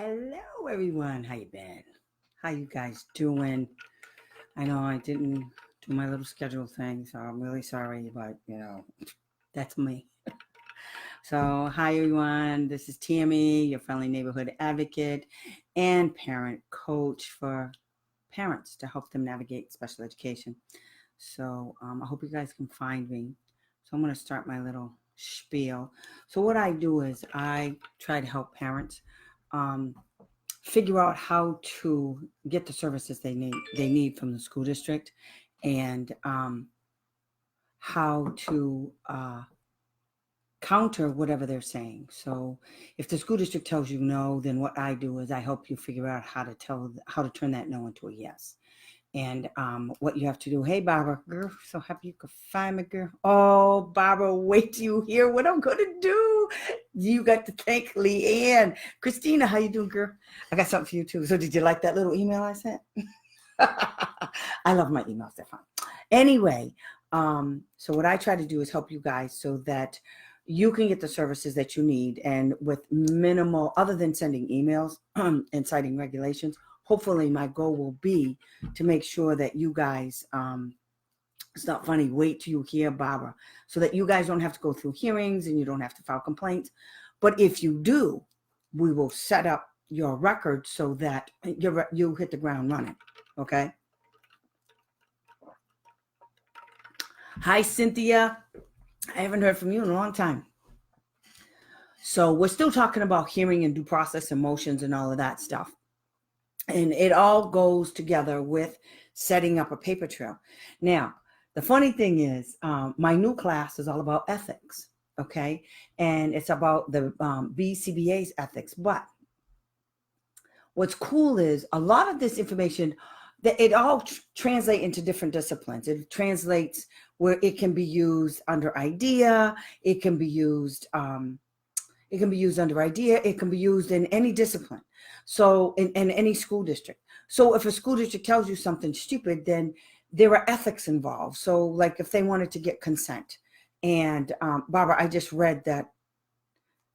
Hello, everyone. How you been? How you guys doing? I know I didn't do my little schedule thing, so I'm really sorry, but that's me. So, hi everyone. This is Tammy, your friendly neighborhood advocate and parent coach for parents to help them navigate special education. So, I hope you guys can find me. So, I'm going to start my little spiel. So, what I do is I try to help parents. Um, Figure out how to get the services they need from the school district, and how to counter whatever they're saying. So if the school district tells you no, then what I do is I help you figure out how to turn that no into a yes. And what you have to do. Hey, Barbara, girl, so happy you could find me, girl. Oh, Barbara, wait till you hear what I'm gonna do. You got to thank Leanne. Christina, how you doing, girl? I got something for you too. So did you like that little email I sent? I love my emails. They're fun. Anyway, so what I try to do is help you guys so that you can get the services that you need, and with minimal, other than sending emails and citing regulations. Hopefully my goal will be to make sure that you guys, it's not funny, wait till you hear Barbara, so that you guys don't have to go through hearings and you don't have to file complaints. But if you do, we will set up your record so that you hit the ground running. Okay. Hi, Cynthia. I haven't heard from you in a long time. So we're still talking about hearing and due process and motions and all of that stuff. And it all goes together with setting up a paper trail. Now, the funny thing is, my new class is all about ethics, okay? And it's about the BCBA's ethics. But what's cool is a lot of this information, that it all translates into different disciplines. It translates where it can be used under IDEA. It can be used under IDEA. It can be used in any discipline. So in any school district. So if a school district tells you something stupid, then there are ethics involved. So like if they wanted to get consent, and Barbara, I just read that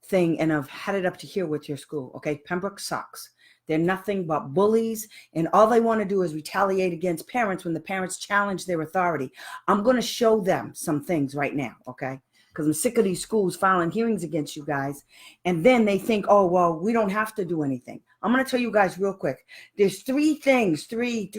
thing and I've had it up to here with your school. Okay, Pembroke sucks. They're nothing but bullies, and all they want to do is retaliate against parents when the parents challenge their authority. I'm going to show them some things right now, okay? Because I'm sick of these schools filing hearings against you guys. And then they think, oh, well, we don't have to do anything. I'm going to tell you guys real quick. There's three things, three.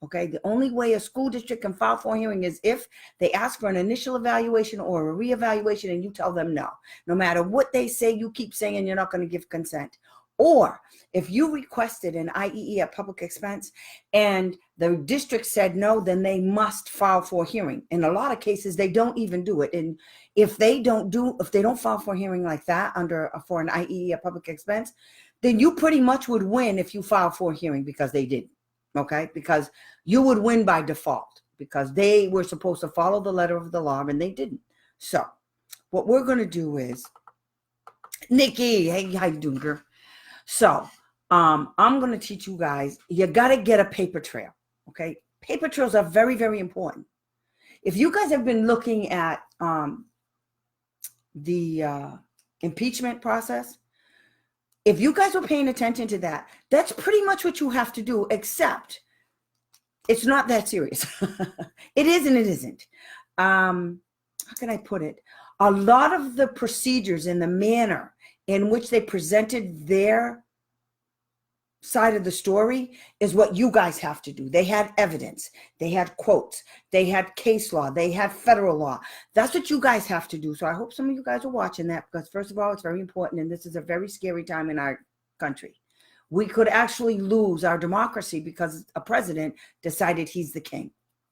Okay, the only way a school district can file for a hearing is if they ask for an initial evaluation or a reevaluation and you tell them no. No matter what they say, you keep saying you're not going to give consent. Or if you requested an IEE at public expense and the district said no, then they must file for a hearing. In a lot of cases, they don't even do it. And if they don't file for a hearing like that for an IEE at public expense, then you pretty much would win if you file for a hearing, because they didn't. Okay, because you would win by default because they were supposed to follow the letter of the law and they didn't. So what we're going to do is, Nikki, hey, how you doing, girl? So I'm going to teach you guys, you got to get a paper trail. Okay, paper trails are very, very important. If you guys have been looking at the impeachment process, if you guys were paying attention to that, that's pretty much what you have to do, except it's not that serious. It is and it isn't. How can I put it? A lot of the procedures and the manner in which they presented their side of the story is what you guys have to do. They had evidence, they had quotes, they had case law, they had federal law. That's what you guys have to do. So I hope some of you guys are watching that, because first of all, it's very important, and this is a very scary time in our country. We could actually lose our democracy because a president decided he's the king.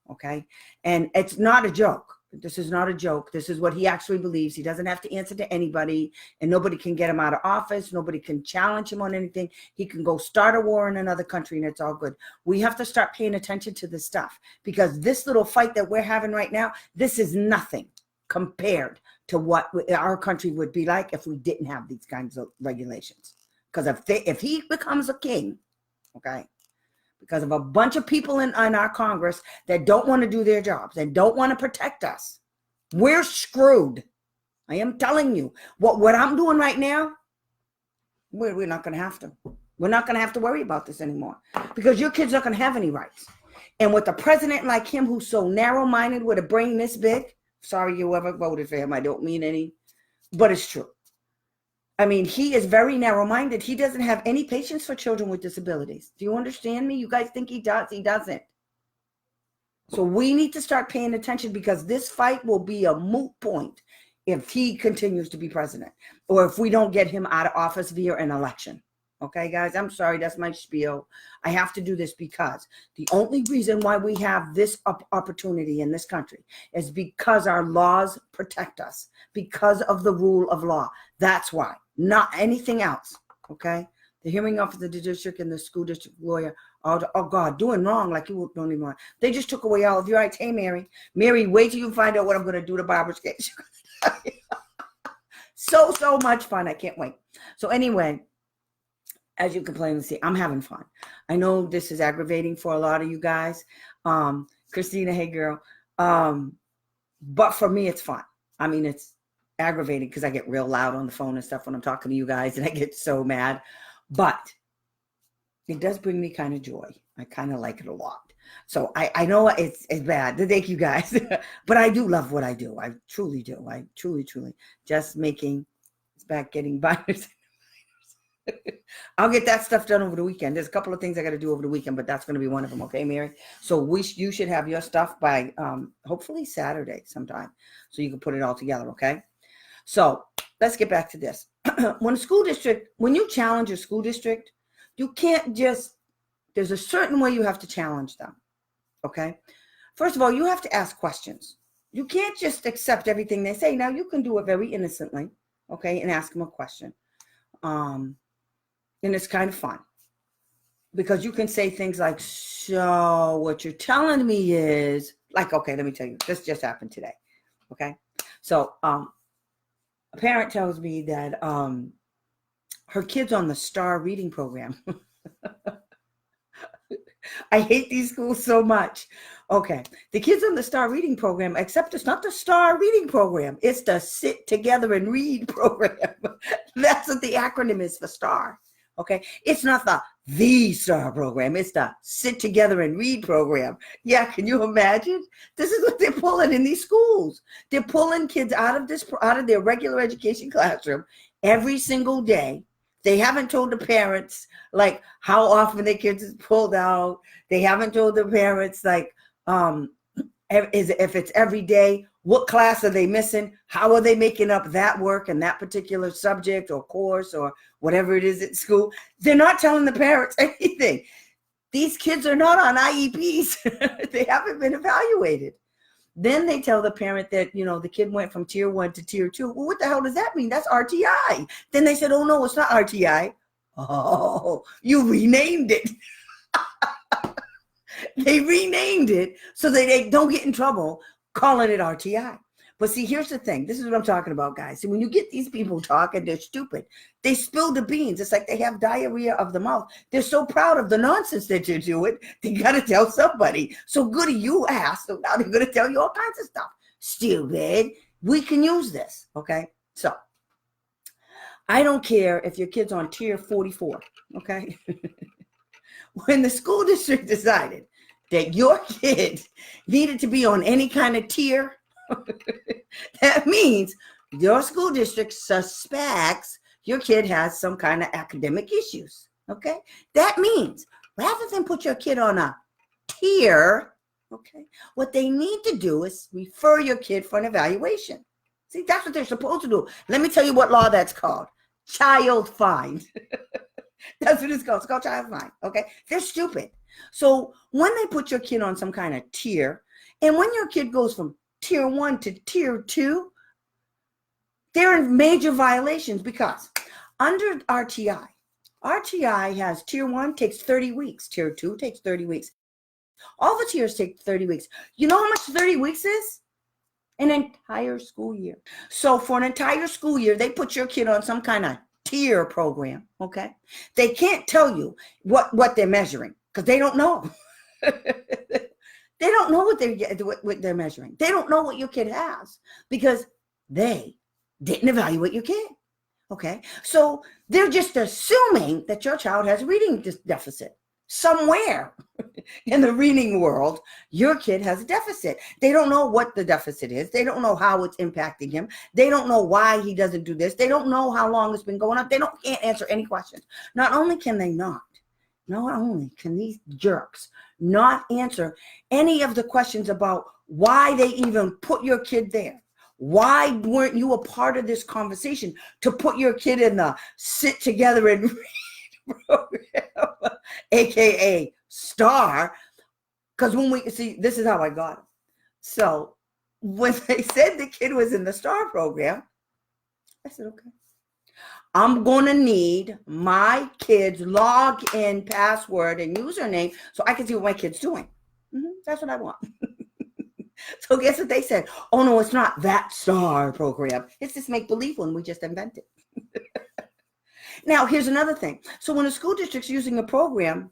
Okay, and it's not a joke. This is not a joke. This is what he actually believes. He doesn't have to answer to anybody, and nobody can get him out of office. Nobody can challenge him on anything. He can go start a war in another country and it's all good. We have to start paying attention to this stuff, because this little fight that we're having right now, this is nothing compared to what our country would be like if we didn't have these kinds of regulations. Because if he becomes a king, okay, because of a bunch of people in our Congress that don't want to do their jobs and don't want to protect us, we're screwed. I am telling you, what I'm doing right now, We're not going to have to. We're not going to have to worry about this anymore because your kids aren't going to have any rights. And with a president like him who's so narrow-minded with a brain this big, sorry you ever voted for him, I don't mean any, but it's true. I mean, he is very narrow-minded. He doesn't have any patience for children with disabilities. Do you understand me? You guys think he does? He doesn't. So we need to start paying attention because this fight will be a moot point if he continues to be president or if we don't get him out of office via an election. Okay, guys, I'm sorry. That's my spiel. I have to do this because the only reason why we have this opportunity in this country is because our laws protect us, because of the rule of law. That's why, not anything else. Okay, the hearing officer, the district, and the school district lawyer, oh God, doing wrong like you don't even want. They just took away all of your rights. Hey, Mary, wait till you find out what I'm going to do to Barbara's case. So much fun. I can't wait. So anyway, as you can plainly see, I'm having fun. I know this is aggravating for a lot of you guys. Christina, hey girl. But for me, it's fun. I mean, it's aggravating because I get real loud on the phone and stuff when I'm talking to you guys and I get so mad. But it does bring me kind of joy. I kind of like it a lot. So I know it's bad to thank you guys, but I do love what I do. I truly do. I truly just making, it's back getting binders. I'll get that stuff done over the weekend. There's a couple of things I got to do over the weekend, but that's going to be one of them. Okay, Mary? So you should have your stuff by hopefully Saturday sometime so you can put it all together. Okay. So let's get back to this. When you challenge a school district, you can't just, there's a certain way you have to challenge them. Okay. First of all, you have to ask questions. You can't just accept everything they say. Now you can do it very innocently. Okay. And ask them a question. And it's kind of fun because you can say things like, so what you're telling me is like, okay, let me tell you, this just happened today. Okay. So, a parent tells me that, her kid's on the STAR reading program. I hate these schools so much. Okay. The kids on the STAR reading program, except it's not the STAR reading program. It's the Sit Together and Read program. That's what the acronym is for STAR. Okay. It's not the STAR program. It's the Sit Together and Read program. Yeah. Can you imagine? This is what they're pulling in these schools. They're pulling kids out of their regular education classroom every single day. They haven't told the parents like how often their kids is pulled out. They haven't told the parents like if it's every day, what class are they missing? How are they making up that work and that particular subject or course or whatever it is at school? They're not telling the parents anything. These kids are not on IEPs. They haven't been evaluated. Then they tell the parent that, the kid went from tier 1 to tier 2. Well, what the hell does that mean? That's RTI. Then they said, oh, no, it's not RTI. Oh, you renamed it. They renamed it so that they don't get in trouble calling it RTI. But see, here's the thing. This is what I'm talking about, guys. See, when you get these people talking, they're stupid. They spill the beans. It's like they have diarrhea of the mouth. They're so proud of the nonsense that you're doing. They got to tell somebody. So goody, you asked. So now they're going to tell you all kinds of stuff. Stupid. We can use this. Okay. So I don't care if your kid's on tier 44. Okay. When the school district decided that your kid needed to be on any kind of tier, that means your school district suspects your kid has some kind of academic issues. Okay. That means rather than put your kid on a tier, okay, what they need to do is refer your kid for an evaluation. See, that's what they're supposed to do. Let me tell you what law that's called. Child fine. That's what it's called. It's called child fine. Okay. They're stupid. So when they put your kid on some kind of tier, and when your kid goes from tier 1 to tier 2, they're in major violations because under RTI has tier 1 takes 30 weeks. Tier 2 takes 30 weeks. All the tiers take 30 weeks. You know how much 30 weeks is? An entire school year. So for an entire school year, they put your kid on some kind of tier program. Okay. They can't tell you what they're measuring because they don't know. They don't know what they're measuring. They don't know what your kid has because they didn't evaluate your kid. Okay, so they're just assuming that your child has a reading deficit. Somewhere in the reading world, your kid has a deficit. They don't know what the deficit is. They don't know how it's impacting him. They don't know why he doesn't do this. They don't know how long it's been going on. Can't answer any questions. Not only can these jerks not answer any of the questions about why they even put your kid there. Why weren't you a part of this conversation to put your kid in the sit together and read program, aka STAR? Because when we see, this is how I got him. So when they said the kid was in the STAR program, I said, okay, I'm going to need my kid's login password and username so I can see what my kid's doing. That's what I want. So guess what they said? Oh, no, it's not that STAR program. It's this make-believe one we just invented. Now, here's another thing. So when a school district's using a program,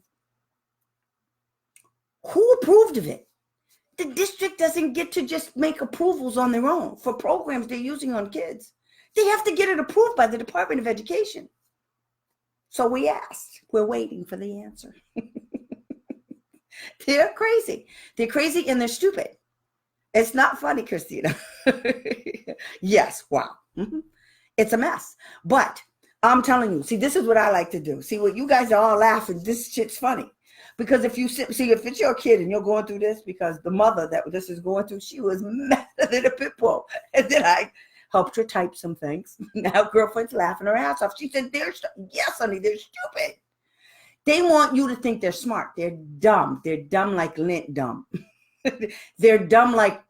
who approved of it? The district doesn't get to just make approvals on their own for programs they're using on kids. They have to get it approved by the Department of Education. So we asked. We're waiting for the answer. They're crazy. They're crazy and they're stupid. It's not funny, Christina. Yes, wow. It's a mess. But I'm telling you, see, this is what I like to do. See, what you guys are all laughing, this shit's funny. Because if it's your kid and you're going through this, because the mother that this is going through, she was madder than a pit bull. And then I helped her type some things. Now girlfriend's laughing her ass off. She said, yes, honey, they're stupid. They want you to think they're smart. They're dumb. They're dumb like lint dumb. They're dumb like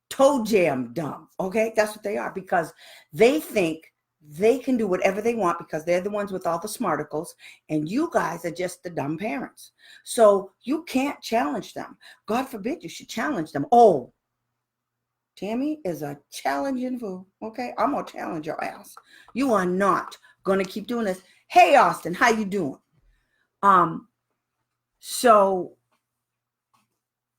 toe jam dumb. Okay, that's what they are, because they think they can do whatever they want because they're the ones with all the smarticles, and you guys are just the dumb parents. So you can't challenge them. God forbid you should challenge them. Oh, Tammy is a challenging fool. Okay, I'm gonna challenge your ass. You are not gonna keep doing this. Hey, Austin, how you doing? So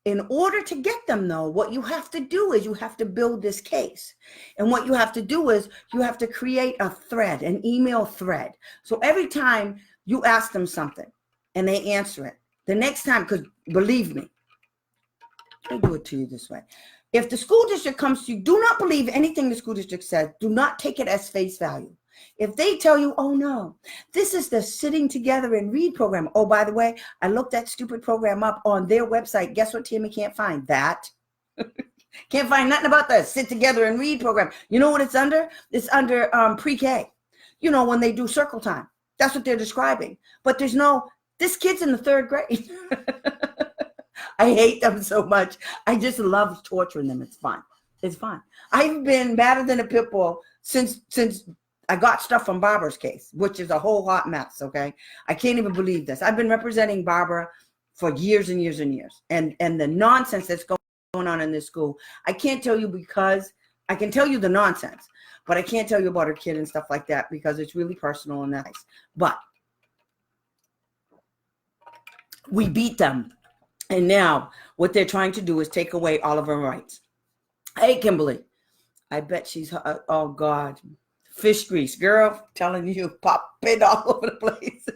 in order to get them, though, what you have to do is you have to build this case. And what you have to do is you have to create a thread, an email thread. So every time you ask them something and they answer it, the next time, because believe me, I do it to you this way. If the school district comes to you, do not believe anything the school district says. Do not take it as face value. If they tell you, oh no, this is the Sitting Together and Read program. Oh, by the way, I looked that stupid program up on their website. Guess what, Tammy can't find? That. Can't find nothing about the Sit Together and Read program. You know what it's under? It's under pre-K. You know, when they do circle time. That's what they're describing. But there's no, this kid's in the 3rd grade. I hate them so much. I just love torturing them. It's fun. It's fun. I've been madder than a pit bull since I got stuff from Barbara's case, which is a whole hot mess, okay? I can't even believe this. I've been representing Barbara for years and years and years. And the nonsense that's going on in this school, I can't tell you, because I can tell you the nonsense, but I can't tell you about her kid and stuff like that because it's really personal and nice. But we beat them. And now what they're trying to do is take away all of her rights. Hey, Kimberly, I bet she's, oh God, fish grease, girl, telling you, popping all over the place.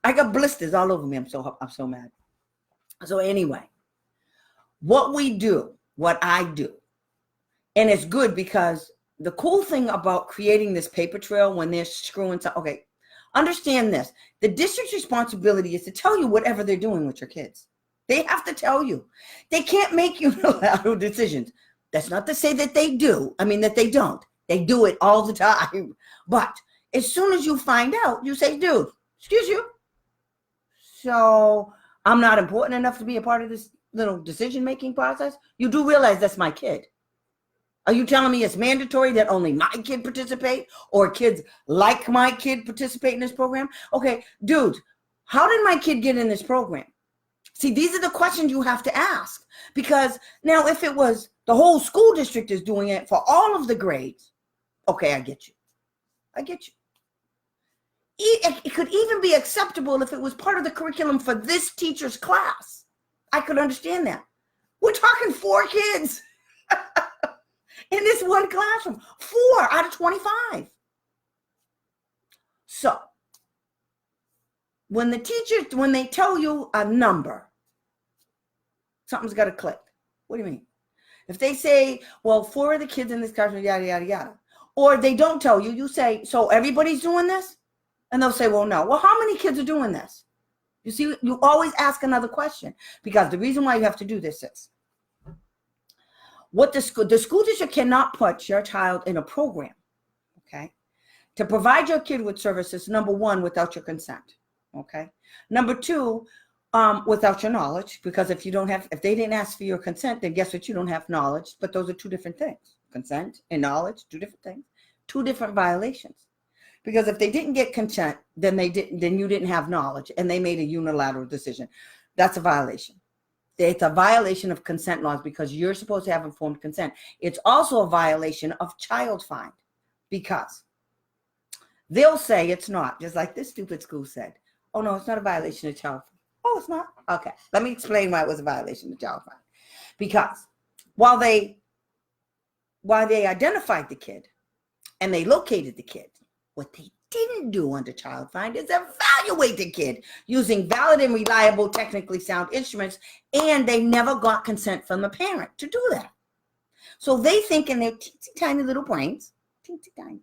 I got blisters all over me. I'm so mad. So anyway, what I do, and it's good because the cool thing about creating this paper trail when they're screwing something, okay, understand this. The district's responsibility is to tell you whatever they're doing with your kids. They have to tell you. They can't make unilateral decisions. That's not to say that they do. I mean, that they don't. They do it all the time. But as soon as you find out, you say, dude, excuse you. So I'm not important enough to be a part of this little decision-making process? You do realize that's my kid. Are you telling me it's mandatory that only my kid participate, or kids like my kid participate in this program? Okay, dude, how did my kid get in this program? See, these are the questions you have to ask, because now if it was the whole school district is doing it for all of the grades, okay, I get you. It could even be acceptable if it was part of the curriculum for this teacher's class. I could understand that. We're talking 4 kids in this one classroom, 4 out of 25. So when they tell you a number, something's got to click. What do you mean? If they say, well, 4 of the kids in this class, yada, yada, yada, or they don't tell you, you say, so everybody's doing this? And they'll say, well, no. Well, how many kids are doing this? You see, you always ask another question, because the reason why you have to do this is what the school district cannot put your child in a program, okay, to provide your kid with services, number one, without your consent, okay? Number two, without your knowledge, because if they didn't ask for your consent, then guess what? You don't have knowledge. But those are two different things. Consent and knowledge, two different things, two different violations. Because if they didn't get consent, then you didn't have knowledge, and they made a unilateral decision. That's a violation. It's a violation of consent laws, because you're supposed to have informed consent. It's also a violation of child find, because they'll say it's not, just like this stupid school said. Oh no, it's not a violation of child find. Oh, it's not? Okay, let me explain why it was a violation of child find. Because while they identified the kid and they located the kid, what they didn't do under child find is evaluate the kid using valid and reliable, technically sound instruments, and they never got consent from the parent to do that. So they think in their teensy tiny little brains, teensy tiny,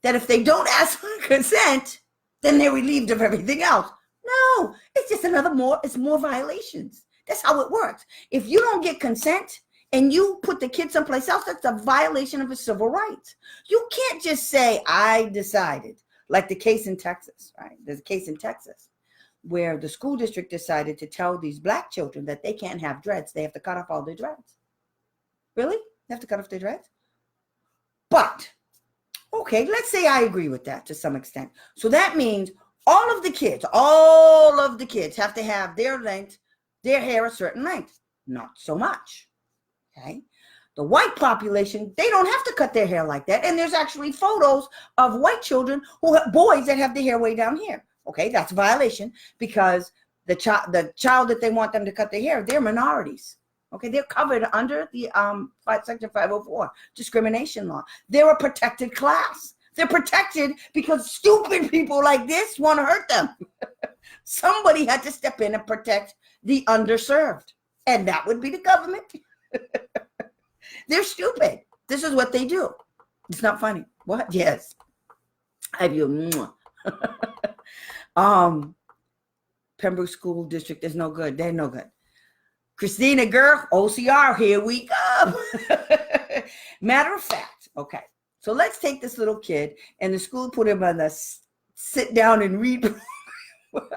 that if they don't ask for consent, then they're relieved of everything else. No, it's just it's more violations. That's how it works. If you don't get consent and you put the kid someplace else, that's a violation of his civil rights. You can't just say, I decided, like the case in Texas, right? There's a case in Texas where the school district decided to tell these black children that they can't have dreads. They have to cut off all their dreads. Really? They have to cut off their dreads? But, okay, let's say I agree with that to some extent. So that means all of the kids have to have their hair a certain length. Not so much. Okay. The white population, they don't have to cut their hair like that. And there's actually photos of white children boys that have their hair way down here. Okay, that's a violation, because the child that they want them to cut their hair, they're minorities. Okay, they're covered under the Section 504 discrimination law. They're a protected class. They're protected because stupid people like this want to hurt them. Somebody had to step in and protect the underserved, and that would be the government. They're stupid. This is what they do. It's not funny. What? Yes. I have you. Pembroke School District is no good. They're no good. Christina, girl, OCR, here we come. Matter of fact, okay. So let's take this little kid, and the school put him on the sit down and read.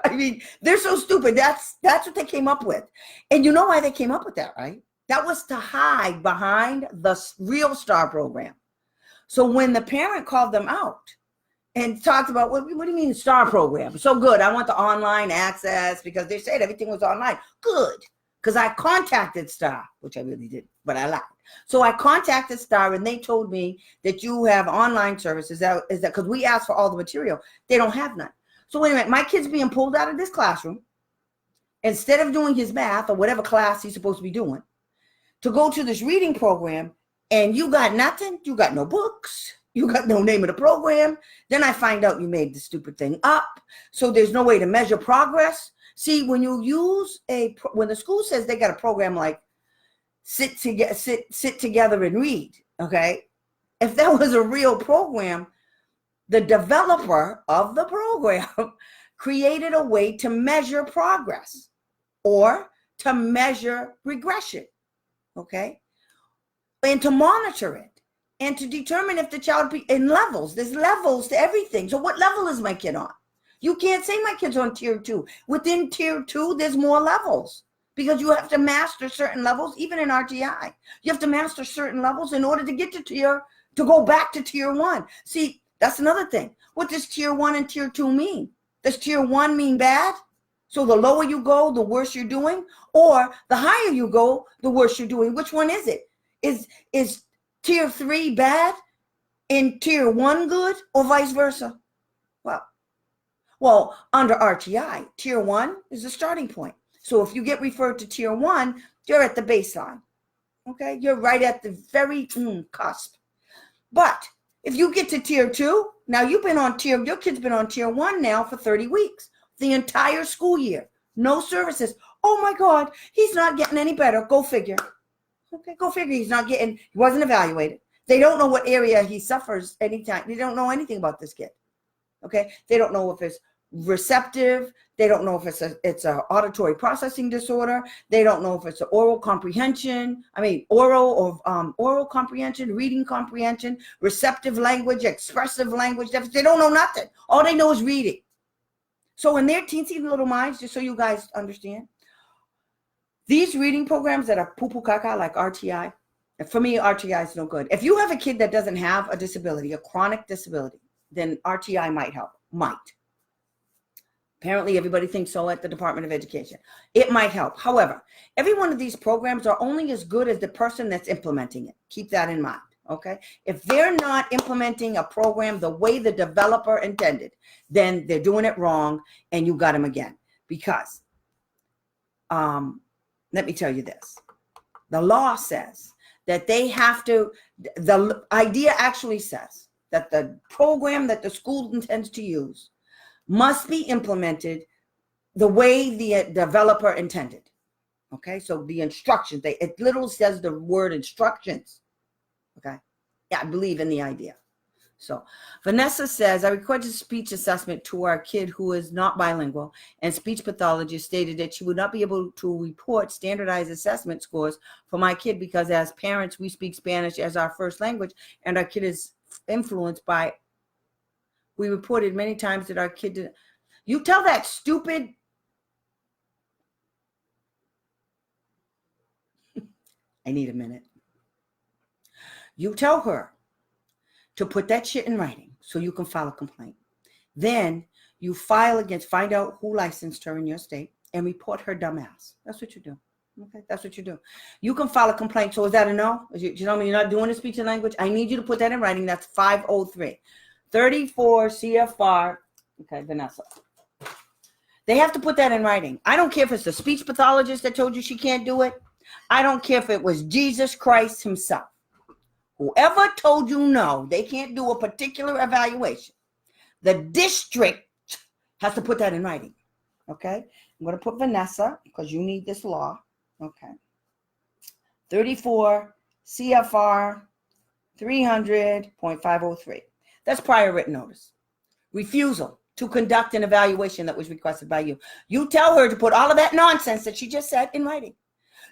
I mean, they're so stupid. That's what they came up with. And you know why they came up with that, right? That was to hide behind the Real Star program. So when the parent called them out and talked about, what do you mean STAR program? So good. I want the online access, because they said everything was online. Good. Because I contacted STAR, which I really did, but I lied. So I contacted STAR, and they told me that you have online services. That because we asked for all the material. They don't have none. So wait a minute. My kid's being pulled out of this classroom. Instead of doing his math or whatever class he's supposed to be doing, to go to this reading program, and you got nothing. You got no books. You got no name of the program. Then I find out you made the stupid thing up. So there's no way to measure progress. See, when the school says they got a program like sit together and read, okay? If that was a real program, the developer of the program created a way to measure progress or to measure regression. Okay, and to monitor it and to determine if the child be in levels. There's levels to everything. So what level is my kid on? You can't say my kid's on tier 2. Within tier 2, there's more levels, because you have to master certain levels. Even in RTI, you have to master certain levels in order to get to go back to tier 1. See, that's another thing. What does tier 1 and tier 2 mean? Does tier 1 mean bad? So the lower you go, the worse you're doing, or the higher you go, the worse you're doing. Which one is it? Is tier 3 bad and tier 1 good, or vice versa? Well, under RTI, tier 1 is the starting point. So if you get referred to tier 1, you're at the baseline. Okay, you're right at the very cusp. But If you get to tier 2, now your kid's been on tier 1 now for 30 weeks, the entire school year, no services. Oh my God, he's not getting any better. Go figure. Okay, go figure. He wasn't evaluated. They don't know what area he suffers anytime. They don't know anything about this kid. Okay, they don't know if it's receptive. They don't know if it's a auditory processing disorder. They don't know if it's an oral comprehension. Oral comprehension, reading comprehension, receptive language, expressive language deficit. They don't know nothing. All they know is reading. So in their teensy little minds, just so you guys understand, these reading programs that are poo-poo caca like RTI, for me, RTI is no good. If you have a kid that doesn't have a disability, a chronic disability, then RTI might help. Apparently, everybody thinks so at the Department of Education. It might help. However, every one of these programs are only as good as the person that's implementing it. Keep that in mind, okay? If they're not implementing a program the way the developer intended, then they're doing it wrong, and you got them again. Because, let me tell you this. The law says that they have to, the idea actually says that the program that the school intends to use must be implemented the way the developer intended. Okay, so the instructions, it literally says the word instructions. Okay, yeah, I believe in the idea. So Vanessa says, I requested speech assessment to our kid who is not bilingual, and speech pathologist stated that she would not be able to report standardized assessment scores for my kid because as parents, we speak Spanish as our first language, and our kid is influenced by. We reported many times that our kid didn't. You tell that stupid. I need a minute. You tell her to put that shit in writing so you can file a complaint. Then you find out who licensed her in your state and report her dumb ass. That's what you do. Okay, that's what you do. You can file a complaint. So is that a no? You tell me you're not doing the speech and language? I need you to put that in writing. That's 503. 34 CFR. Okay, Vanessa. They have to put that in writing. I don't care if it's the speech pathologist that told you she can't do it. I don't care if it was Jesus Christ himself. Whoever told you no, they can't do a particular evaluation. The district has to put that in writing. Okay? I'm going to put Vanessa because you need this law. Okay. 34 CFR 300.503. That's prior written notice. Refusal to conduct an evaluation that was requested by you. You tell her to put all of that nonsense that she just said in writing.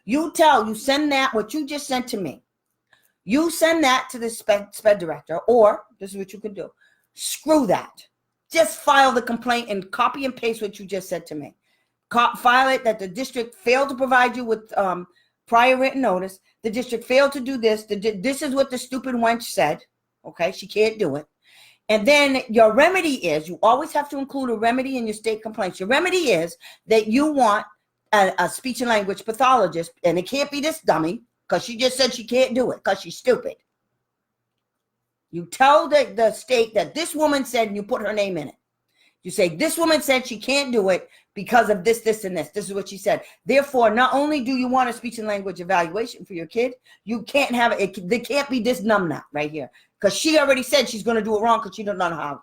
You send that, what you just sent to me. You send that to the sped director, or this is what you can do. Screw that. Just file the complaint and copy and paste what you just said to me. File it that the district failed to provide you with prior written notice. The district failed to do this. This is what the stupid wench said. Okay, she can't do it. And then your remedy is, you always have to include a remedy in your state complaints. Your remedy is that you want a speech and language pathologist, and it can't be this dummy, because she just said she can't do it, because she's stupid. You tell the state that this woman said, and you put her name in it. You say, this woman said she can't do it because of this, this, and this. This is what she said. Therefore, not only do you want a speech and language evaluation for your kid, you can't have it. There can't be this numbnut right here, because she already said she's going to do it wrong because she don't know how.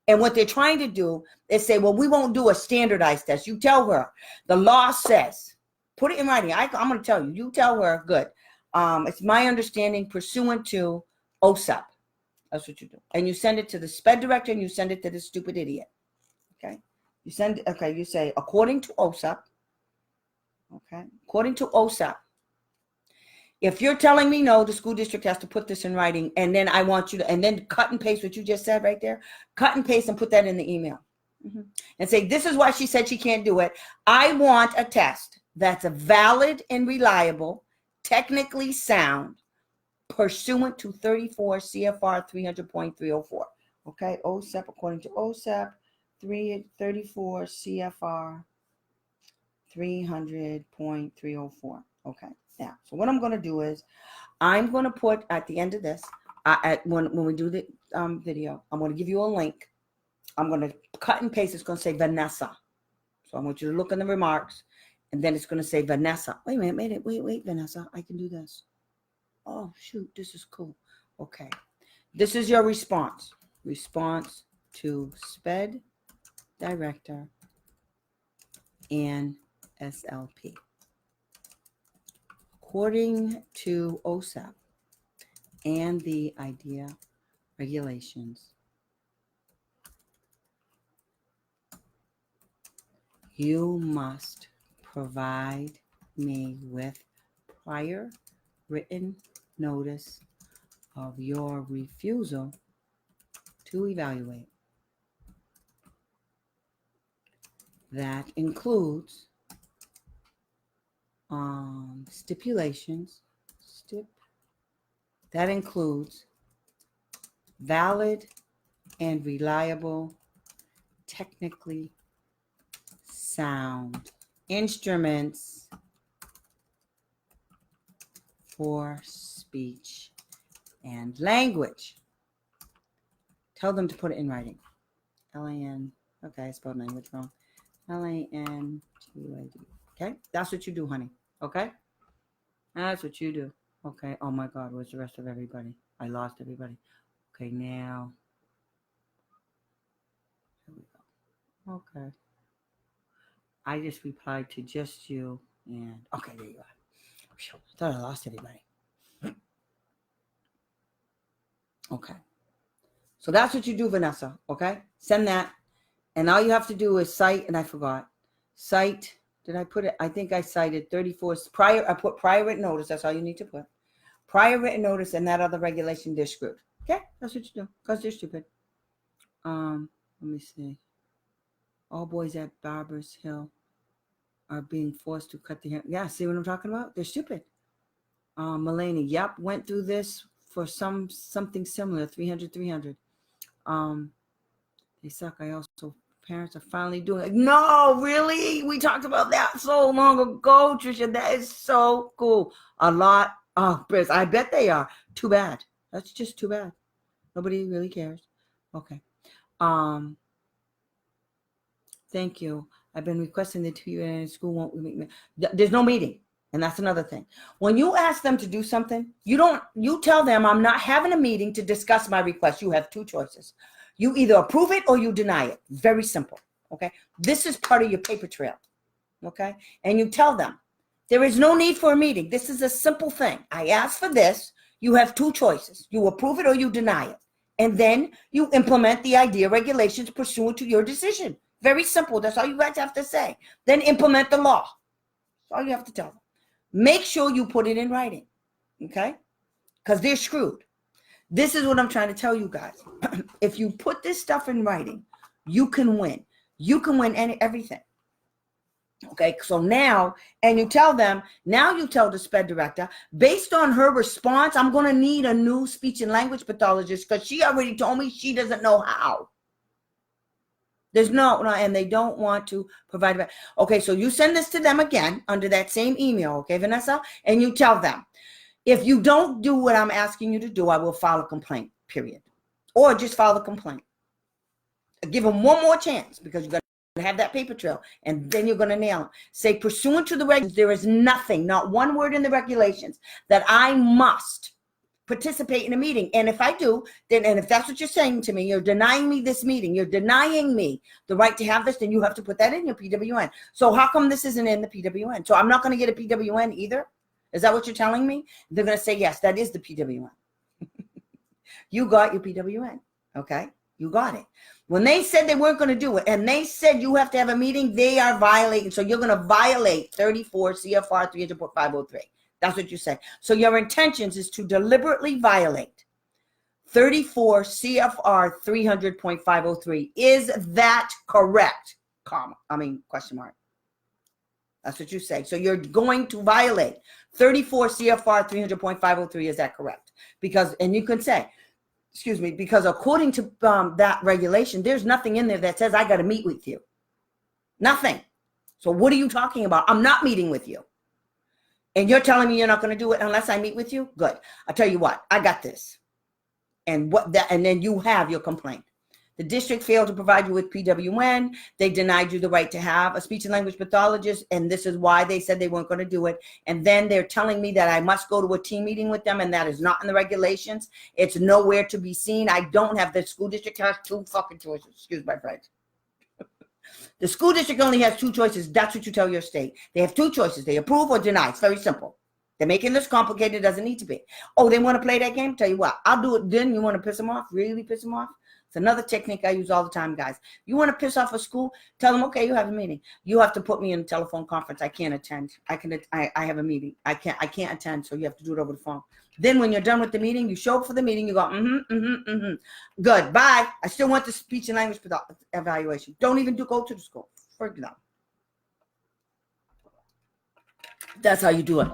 And what they're trying to do is say, well, we won't do a standardized test. You tell her. The law says, put it in writing. I'm going to tell you. You tell her, good. It's my understanding pursuant to OSAP. That's what you do. And you send it to the sped director, and you send it to this stupid idiot. Okay? You say, according to OSAP. Okay? According to OSAP. If you're telling me no, the school district has to put this in writing, and then I want you to, and then cut and paste what you just said right there. Cut and paste and put that in the email. And say, this is why she said she can't do it. I want a test that's valid and reliable, technically sound, pursuant to 34 CFR 300.304. Okay, OSAP, according to OSAP, 34 CFR 300.304. Okay. Now, so what I'm going to do is I'm going to put at the end of this, when we do the video, I'm going to give you a link. I'm going to cut and paste. It's going to say Vanessa. So I want you to look in the remarks, and then it's going to say Vanessa. Wait a minute. Wait, Vanessa. I can do this. Oh, shoot. This is cool. Okay. This is your response. Response to SPED Director and SLP. According to OSAP and the IDEA regulations, you must provide me with prior written notice of your refusal to evaluate. That includes stipulations. That includes valid and reliable, technically sound instruments for speech and language. Tell them to put it in writing. L-A-N. Okay, I spelled language wrong. L-A-N-G-U-A-D. Okay, that's what you do, honey. Okay, that's what you do. Okay. Oh my God, where's the rest of everybody? I lost everybody. Okay, now. Here we go. Okay. I just replied to just you, and okay, there you are. I thought I lost everybody. Okay. So that's what you do, Vanessa. Okay, send that. And all you have to do is cite, and I forgot. Cite, did I put it? I think I cited 34 prior. I put prior written notice. That's all you need to put. Prior written notice and that other regulation, they're screwed. Okay, that's what you do because they're stupid. Let me see. All boys at Barbers Hill are being forced to cut the hair. Yeah, see what I'm talking about? They're stupid. Mulaney, yep, went through this for something similar, 300. They suck. I also, parents are finally doing it. No, really? We talked about that so long ago, Trisha. That is so cool. A lot of Brits. I bet they are. Too bad. That's just too bad. Nobody really cares. Okay. Thank you. I've been requesting the 2 year school won't meet. There's no meeting. And that's another thing. When you ask them to do something, you tell them I'm not having a meeting to discuss my request. You have two choices. You either approve it or you deny it. Very simple. Okay. This is part of your paper trail. Okay. And you tell them there is no need for a meeting. This is a simple thing. I asked for this. You have two choices. You approve it or you deny it. And then you implement the IDEA regulations pursuant to your decision. Very simple. That's all you guys have to say. Then implement the law. That's all you have to tell them. Make sure you put it in writing. Okay. Because they're screwed. This is what I'm trying to tell you guys. If you put this stuff in writing, you can win. You can win everything. Okay, so now, and you tell them, now you tell the SPED director, based on her response, I'm going to need a new speech and language pathologist because she already told me she doesn't know how. There's no, and they don't want to provide. Okay, so you send this to them again under that same email, okay, Vanessa? And you tell them, if you don't do what I'm asking you to do, I will file a complaint, period. Or just file a complaint. Give them one more chance because you're going to have that paper trail and then you're going to nail them. Say, pursuant to the regulations, there is nothing, not one word in the regulations that I must participate in a meeting. And if I do, then, and if that's what you're saying to me, you're denying me this meeting, you're denying me the right to have this, then you have to put that in your PWN. So how come this isn't in the PWN? So I'm not going to get a PWN either? Is that what you're telling me? They're going to say, yes, that is the PWN. You got your PWN. Okay. You got it. When they said they weren't going to do it and they said you have to have a meeting, they are violating. So you're going to violate 34 CFR 300.503. That's what you say. So your intentions is to deliberately violate 34 CFR 300.503. Is that correct? Question mark. That's what you say. So you're going to violate 34 CFR 300.503. Is that correct? Because, and you can say, excuse me, because according to that regulation, there's nothing in there that says I got to meet with you. Nothing. So what are you talking about? I'm not meeting with you. And you're telling me you're not going to do it unless I meet with you? Good. I'll tell you what, I got this. And then you have your complaint. The district failed to provide you with PWN. They denied you the right to have a speech and language pathologist, and this is why they said they weren't going to do it. And then they're telling me that I must go to a team meeting with them, and that is not in the regulations. It's nowhere to be seen. I don't have, the school district has two fucking choices. Excuse my French. The school district only has two choices. That's what you tell your state. They have two choices. They approve or deny. It's very simple. They're making this complicated. It doesn't need to be. Oh, they want to play that game? Tell you what, I'll do it then. You want to piss them off? Really piss them off? It's another technique I use all the time, guys. You want to piss off a school? Tell them, okay, you have a meeting. You have to put me in a telephone conference. I can't attend. I have a meeting. I can't attend, so you have to do it over the phone. Then when you're done with the meeting, you show up for the meeting. You go, Good, bye. I still want the speech and language evaluation. Don't even go to the school. For example. That's how you do it.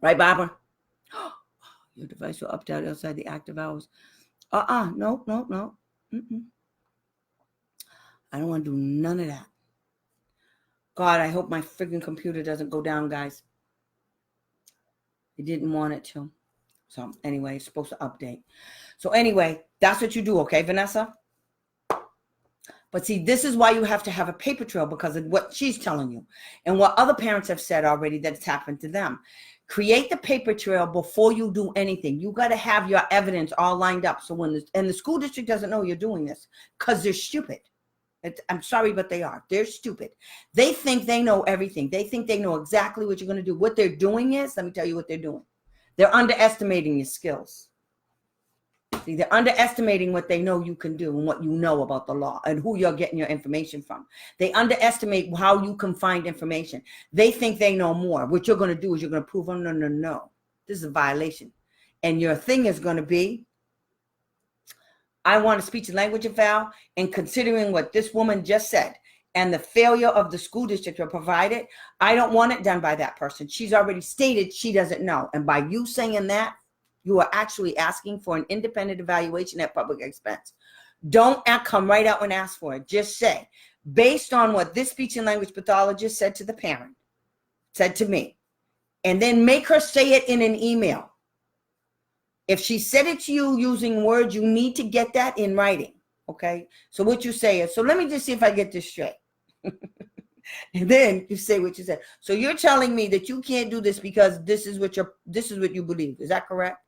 Right, Barbara? Your device will update outside the active hours. No. I don't want to do none of that. God, I hope my freaking computer doesn't go down, guys. It didn't want it to. So anyway, it's supposed to update. So anyway, that's what you do, okay, Vanessa? But see, this is why you have to have a paper trail, because of what she's telling you and what other parents have said already that it's happened to them. Create the paper trail before you do anything. You got to have your evidence all lined up. So and the school district doesn't know you're doing this because they're stupid. I'm sorry, but they are. They're stupid. They think they know everything. They think they know exactly what you're going to do. What they're doing is, let me tell you what they're doing. They're underestimating your skills. See, they're underestimating what they know you can do and what you know about the law and who you're getting your information from. They underestimate how you can find information. They think they know more. What you're going to do is you're going to prove, oh, no. This is a violation. And your thing is going to be, I want a speech and language eval, and considering what this woman just said and the failure of the school district to provide it, I don't want it done by that person. She's already stated she doesn't know. And by you saying that, you are actually asking for an independent evaluation at public expense. Don't come right out and ask for it. Just say, based on what this speech and language pathologist said to the parent, said to me, and then make her say it in an email. If she said it to you using words, you need to get that in writing, okay? So what you say is, so let me just see if I get this straight. And then you say what you said. So you're telling me that you can't do this because this is what you believe. Is that correct?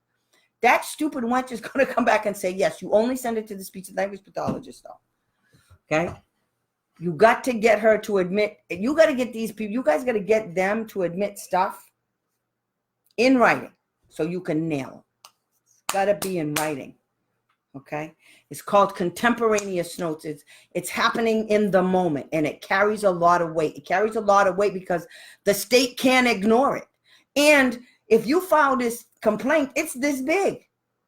That stupid wench is going to come back and say, yes, you only send it to the speech and language pathologist, though. Okay? You got to get her to admit, you got to get these people, you guys got to get them to admit stuff in writing so you can nail it. It's got to be in writing. Okay? It's called contemporaneous notes. It's happening in the moment, and it carries a lot of weight. It carries a lot of weight because the state can't ignore it. And if you file this complaint, it's this big.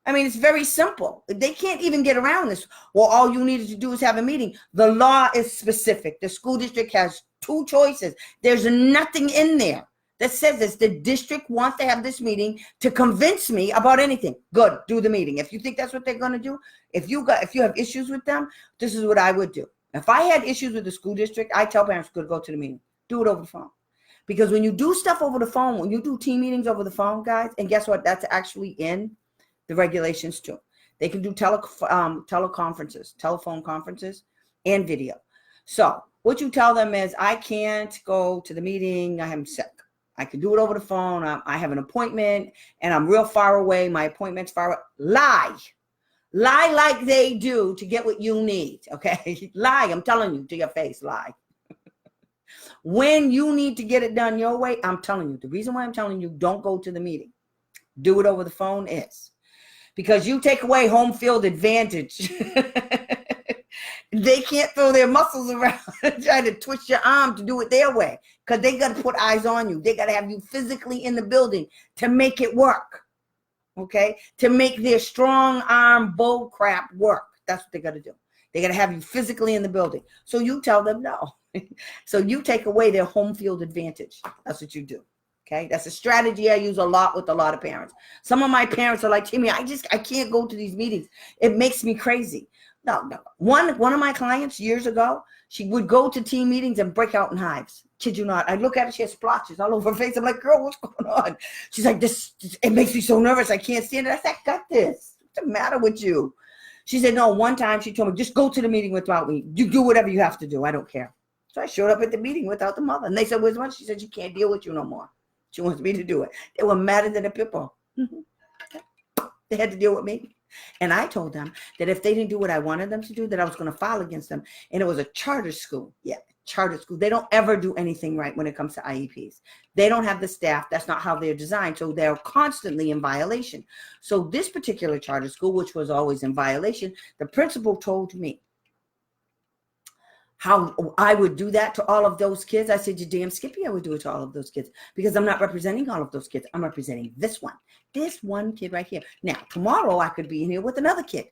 I mean, it's very simple. They can't even get around this. Well, all you needed to do is have a meeting. The law is specific. The school district has two choices. There's nothing in there that says this. The district wants to have this meeting to convince me about anything. Good, do the meeting. If you think that's what they're going to do, if you have issues with them, this is what I would do. If I had issues with the school district, I tell parents, good, go to the meeting. Do it over the phone. Because when you do stuff over the phone, when you do team meetings over the phone, guys, and guess what? That's actually in the regulations too. They can do telephone conferences, and video. So what you tell them is, I can't go to the meeting. I am sick. I can do it over the phone. I have an appointment, and I'm real far away. My appointment's far away. Lie like they do to get what you need, okay? Lie, I'm telling you to your face, lie. When you need to get it done your way, I'm telling you, the reason why I'm telling you don't go to the meeting, do it over the phone is because you take away home field advantage. They can't throw their muscles around and try to twist your arm to do it their way because they got to put eyes on you. They got to have you physically in the building to make it work, okay? To make their strong arm bull crap work. That's what they got to do. They got to have you physically in the building. So you tell them no. So you take away their home field advantage. That's what you do. Okay. That's a strategy I use a lot with a lot of parents. Some of my parents are like, Timmy, I can't go to these meetings. It makes me crazy. No. One of my clients years ago, she would go to team meetings and break out in hives. Kid you not. I look at her, she has splotches all over her face. I'm like, girl, what's going on? She's like, it makes me so nervous. I can't stand it. I said, I got this. What's the matter with you? She said, no, one time she told me, just go to the meeting without me. You do whatever you have to do. I don't care. So I showed up at the meeting without the mother. And they said, where's one? She said, she can't deal with you no more. She wants me to do it. They were madder than a pitbull. They had to deal with me. And I told them that if they didn't do what I wanted them to do, that I was going to file against them. And it was a charter school. Yeah, charter school. They don't ever do anything right when it comes to IEPs. They don't have the staff. That's not how they're designed. So they're constantly in violation. So this particular charter school, which was always in violation, the principal told me how I would do that to all of those kids. I said, you damn Skippy, I would do it to all of those kids because I'm not representing all of those kids. I'm representing this one kid right here. Now, tomorrow I could be in here with another kid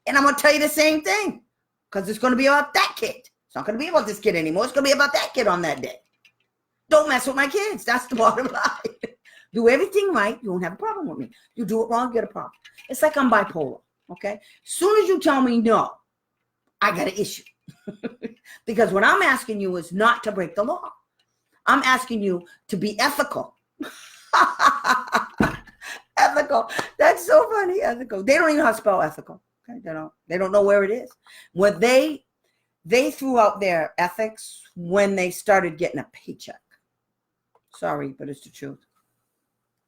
and I'm going to tell you the same thing because it's going to be about that kid. It's not going to be about this kid anymore. It's going to be about that kid on that day. Don't mess with my kids. That's the bottom line. Do everything right. You won't have a problem with me. You do it wrong, get a problem. It's like I'm bipolar. Okay. As soon as you tell me no, I got an issue. Because what I'm asking you is not to break the law. I'm asking you to be ethical. Ethical. That's so funny. Ethical. They don't even know how to spell ethical. Okay? They don't know where it is. When they threw out their ethics when they started getting a paycheck. Sorry, but it's the truth.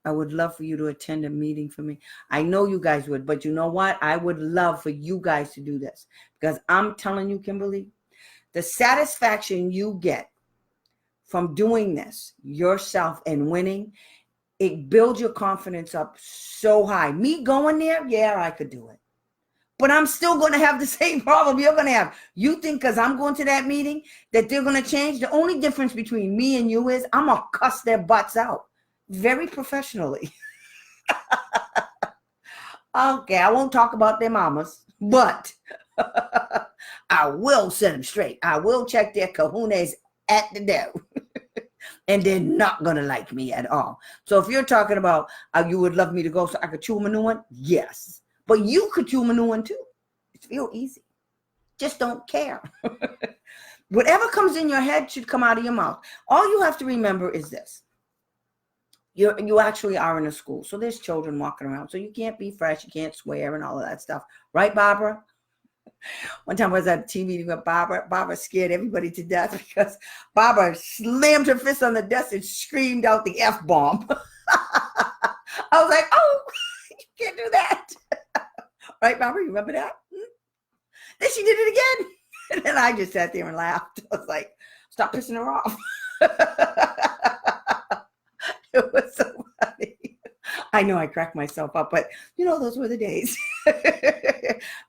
I would love for you to attend a meeting for me. I know you guys would, but you know what? I would love for you guys to do this because I'm telling you, Kimberly, the satisfaction you get from doing this yourself and winning, it builds your confidence up so high. Me going there, yeah, I could do it. But I'm still going to have the same problem you're going to have. You think because I'm going to that meeting that they're going to change? The only difference between me and you is I'm going to cuss their butts out. Very professionally. Okay, I won't talk about their mamas, but I will set them straight. I will check their kahunas at the door. And they're not going to like me at all. So if you're talking about you would love me to go so I could chew them a new one, yes. But you could chew them a new one too. It's real easy. Just don't care. Whatever comes in your head should come out of your mouth. All you have to remember is this. You actually are in a school. So there's children walking around. So you can't be fresh. You can't swear and all of that stuff. Right, Barbara? One time I was at a team meeting with Barbara. Barbara scared everybody to death because Barbara slammed her fist on the desk and screamed out the F-bomb. I was like, oh, you can't do that. Right, Barbara? You remember that? Then she did it again. And then I just sat there and laughed. I was like, stop pissing her off. It was so funny. I know I cracked myself up, but those were the days.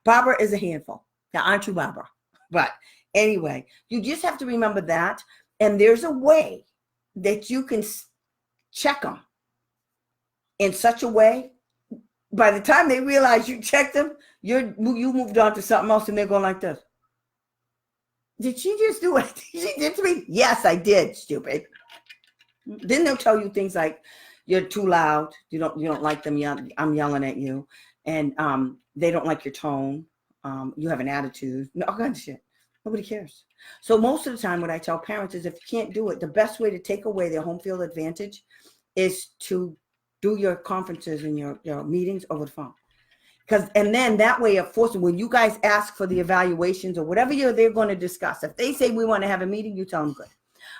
Barbara is a handful. Now, aren't you, Barbara? But anyway, you just have to remember that. And there's a way that you can check them in such a way. By the time they realize you checked them, you moved on to something else and they're going like this. Did she just do it? She did to me? Yes, I did, stupid. Then they'll tell you things like you're too loud. You don't like them. I'm yelling at you, and they don't like your tone. You have an attitude. All kinds of shit. Nobody cares. So most of the time, what I tell parents is if you can't do it, the best way to take away their home field advantage is to do your conferences and your meetings over the phone. And then that way of forcing, when you guys ask for the evaluations or whatever they're going to discuss, if they say we want to have a meeting, you tell them good.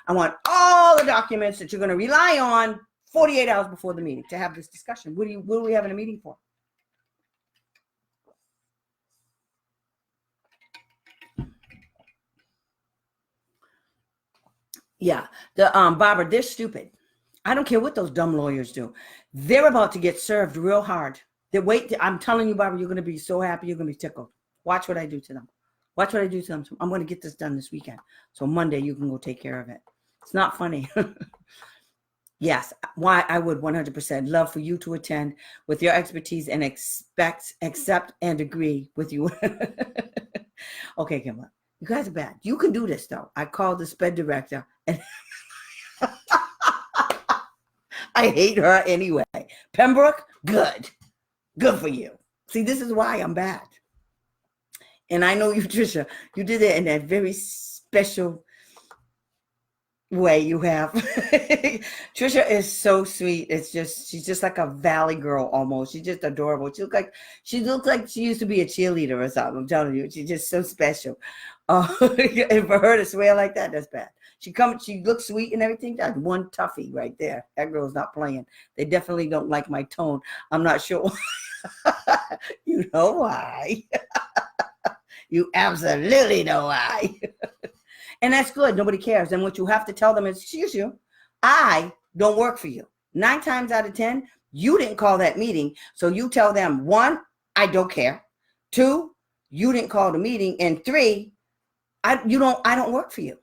I want all the documents that you're going to rely on 48 hours before the meeting to have this discussion. What are we having a meeting for? Yeah, Barbara, they're stupid. I don't care what those dumb lawyers do. They're about to get served real hard. I'm telling you, Barbara, you're going to be so happy. You're going to be tickled. Watch what I do to them. Watch what I do to them. I'm going to get this done this weekend. So Monday you can go take care of it. It's not funny. Yes, why I would 100% love for you to attend with your expertise and accept and agree with you. Okay, Kimberly, you guys are bad. You can do this though. I called the SPED director and I hate her anyway. Pembroke, good for you. See, this is why I'm bad. And I know you, Trisha, you did it in that very special way you have. Trisha is so sweet. She's just like a valley girl almost. She's just adorable. She looks like she used to be a cheerleader or something. I'm telling you, she's just so special. And for her to swear like that, that's bad. She looks sweet and everything. That's one toughie right there. That girl's not playing. They definitely don't like my tone. I'm not sure. You know why. You absolutely know why. And that's good. Nobody cares. And what you have to tell them is, excuse you, I don't work for you. 9 times out of 10, you didn't call that meeting. So you tell them, 1, I don't care. 2, you didn't call the meeting. And 3, I don't work for you.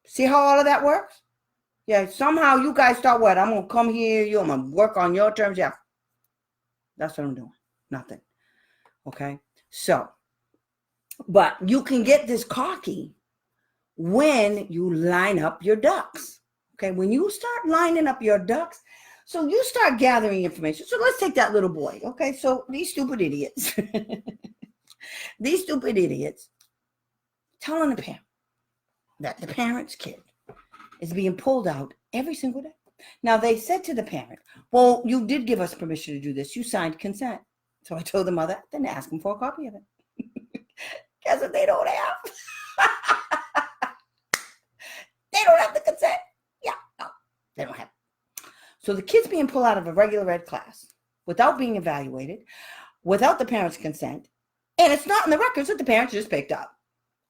See how all of that works? Yeah, somehow you guys thought, what? I'm going to come here, I'm going to work on your terms. Yeah, that's what I'm doing. Nothing. Okay? So, but you can get this cocky when you line up your ducks. Okay? When you start lining up your ducks, so you start gathering information. So let's take that little boy. Okay? So these stupid idiots, telling the parent that the parent's kid is being pulled out every single day. Now, they said to the parent, well, you did give us permission to do this. You signed consent. So I told the mother, then ask them for a copy of it. Guess what they don't have? They don't have the consent. Yeah, no, they don't have it. So the kid's being pulled out of a regular ed class without being evaluated, without the parent's consent, and it's not in the records that the parents just picked up.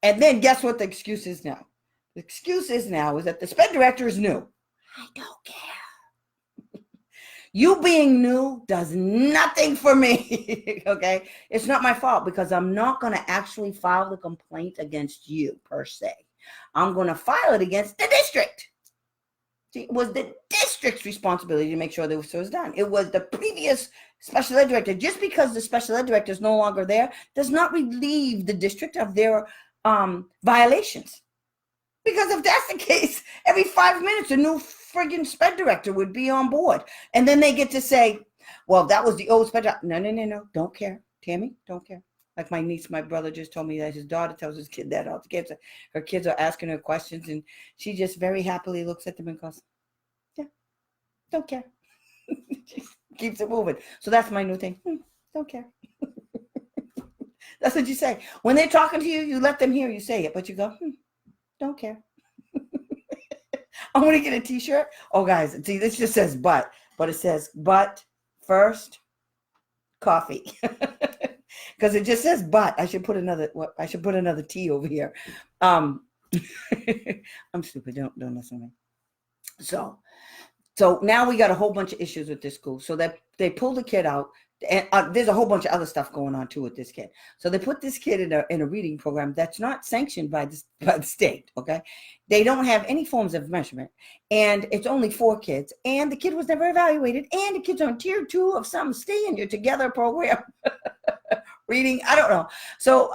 And then guess what the excuse is now? The excuse is now is that the SPED director is new. I don't care. You being new does nothing for me, okay? It's not my fault because I'm not going to actually file the complaint against you per se. I'm going to file it against the district. See, it was the district's responsibility to make sure that it was done. It was the previous special ed director. Just because the special ed director is no longer there does not relieve the district of their violations. Because if that's the case, every 5 minutes, a new friggin' SPED director would be on board. And then they get to say, well, that was the old SPED director. No. Don't care. Tammy, don't care. Like my brother just told me that his daughter tells his kid that all the kids. Her kids are asking her questions, and she just very happily looks at them and goes, yeah, don't care. She keeps it moving. So that's my new thing. Don't care. That's what you say. When they're talking to you, you let them hear you say it, but you go, don't care. I'm going to get a t-shirt. Oh, guys, see, this just says but it says but first coffee. Because it just says but. I should put another T over here. I'm stupid. Don't listen to me. So now we got a whole bunch of issues with this school. So that they pulled the kid out. And there's a whole bunch of other stuff going on too with this kid. So they put this kid in a reading program that's not sanctioned by the state. Okay, they don't have any forms of measurement, and it's only 4 kids, and the kid was never evaluated, and the kid's on tier 2 of some Stay in Your Together program. Reading, I don't know. So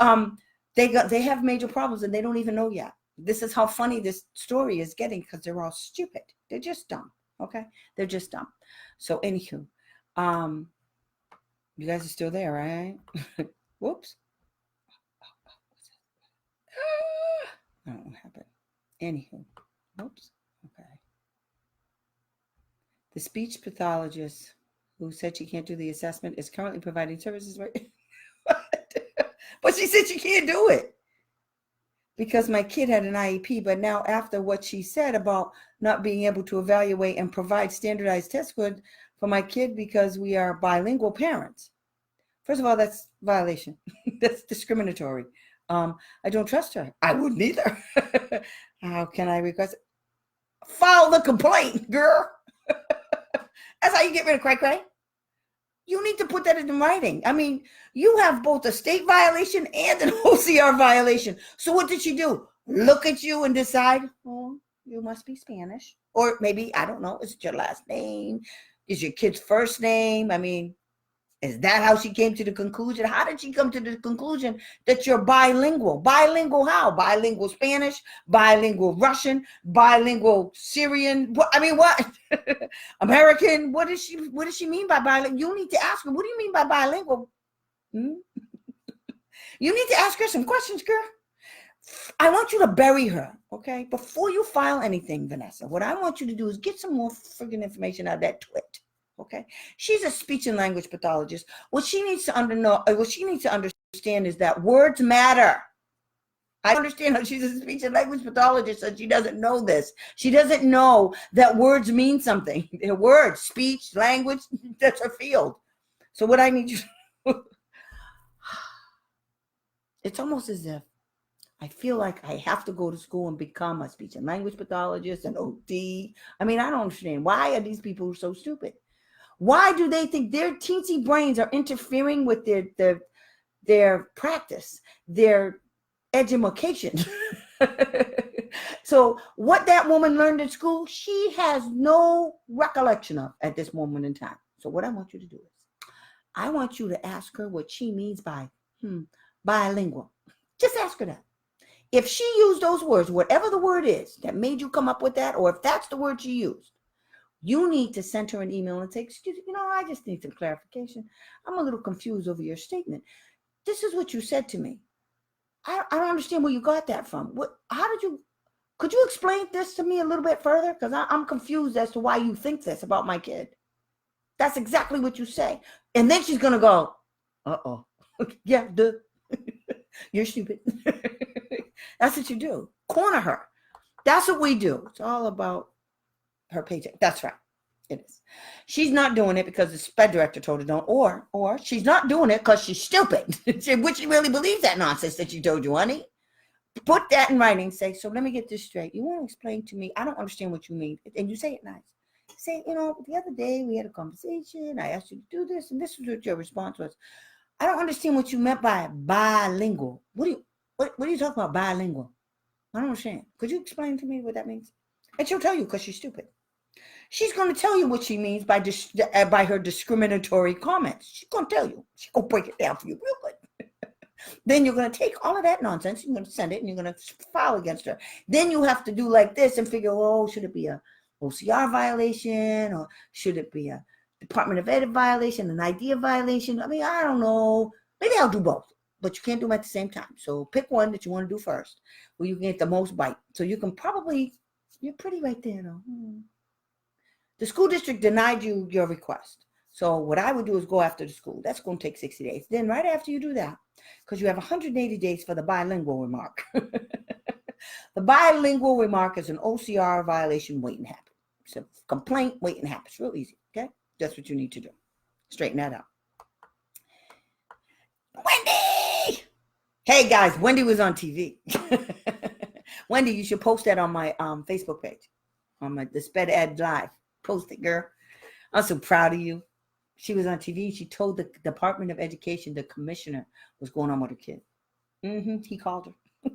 they have major problems, and they don't even know yet. This is how funny this story is getting because they're all stupid. They're just dumb. Okay, they're just dumb. So anywho, you guys are still there, right? Whoops. I don't know what happened. Anywho, whoops. Okay. The speech pathologist who said she can't do the assessment is currently providing services, right? But she said she can't do it because my kid had an IEP. But now after what she said about not being able to evaluate and provide standardized test scores for my kid because we are bilingual parents. First of all, that's violation. That's discriminatory. I don't trust her. I wouldn't either. How can I request it? File the complaint, girl. That's how you get rid of cray-cray. You need to put that in writing. I mean, you have both a state violation and an OCR violation. So what did she do? Look at you and decide, oh, you must be Spanish. Or maybe, I don't know, is it your last name? Is your kid's first name? I mean, is that how she came to the conclusion? How did she come to the conclusion that you're bilingual? Bilingual how? Bilingual Spanish, bilingual Russian, bilingual Syrian. What? I mean, what? American? What does she mean by bilingual? You need to ask her, what do you mean by bilingual? You need to ask her some questions, girl. I want you to bury her, okay? Before you file anything, Vanessa, what I want you to do is get some more friggin' information out of that twit, okay? She's a speech and language pathologist. What she needs to understand is that words matter. I understand how she's a speech and language pathologist and she doesn't know this. She doesn't know that words mean something. They're words, speech, language, that's her field. So what I need you to it's almost as if I feel like I have to go to school and become a speech and language pathologist, an OT. I mean, I don't understand. Why are these people so stupid? Why do they think their teensy brains are interfering with their practice, their education? So what that woman learned in school, she has no recollection of at this moment in time. So what I want you to do is, I want you to ask her what she means by bilingual. Just ask her that. If she used those words, whatever the word is that made you come up with that, or if that's the word she used, you need to send her an email and say, excuse me, I just need some clarification. I'm a little confused over your statement. This is what you said to me. I don't understand where you got that from. Could you explain this to me a little bit further? Because I'm confused as to why you think this about my kid. That's exactly what you say. And then she's going to go, uh-oh. Yeah, duh. You're stupid. That's what you do. Corner her. That's what we do. It's all about her paycheck. That's right. It is. She's not doing it because the sped director told her don't, or she's not doing it because she's stupid. Would she really believe that nonsense that she told you, honey? Put that in writing. Say, so let me get this straight. You want to explain to me? I don't understand what you mean. And you say it nice. Say, the other day we had a conversation. I asked you to do this, and this is what your response was. I don't understand what you meant by bilingual. What are you talking about, bilingual? I don't understand. Could you explain to me what that means? And she'll tell you because she's stupid. She's going to tell you what she means by her discriminatory comments. She's going to tell you. She's going to break it down for you real good. Then you're going to take all of that nonsense. You're going to send it and you're going to file against her. Then you have to do like this and figure, should it be a OCR violation or should it be a Department of Ed violation, an IDEA violation? I mean, I don't know. Maybe I'll do both, but you can't do them at the same time. So pick one that you want to do first where you can get the most bite. So you can you're pretty right there though. The school district denied you your request. So what I would do is go after the school. That's going to take 60 days. Then right after you do that, because you have 180 days for the bilingual remark. The bilingual remark is an OCR violation waiting to happen. It's a complaint waiting to happen. It's real easy, okay? That's what you need to do. Straighten that out. Wendy! Hey guys, Wendy was on TV. Wendy, you should post that on my Facebook page. On the Sped Ed Live. Post it, girl. I'm so proud of you. She was on TV. She told the Department of Education, the commissioner, what's going on with her kid. He called her.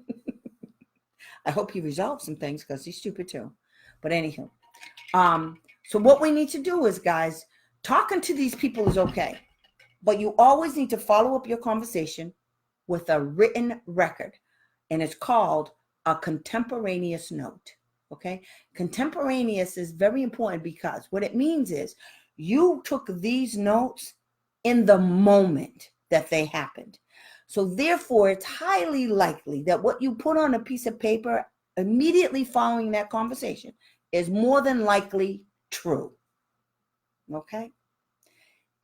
I hope he resolved some things because he's stupid too. But anyhow, so what we need to do is, guys, talking to these people is okay. But you always need to follow up your conversation with a written record. And it's called a contemporaneous note. Okay? Contemporaneous is very important because what it means is you took these notes in the moment that they happened. So therefore, it's highly likely that what you put on a piece of paper immediately following that conversation is more than likely true. Okay?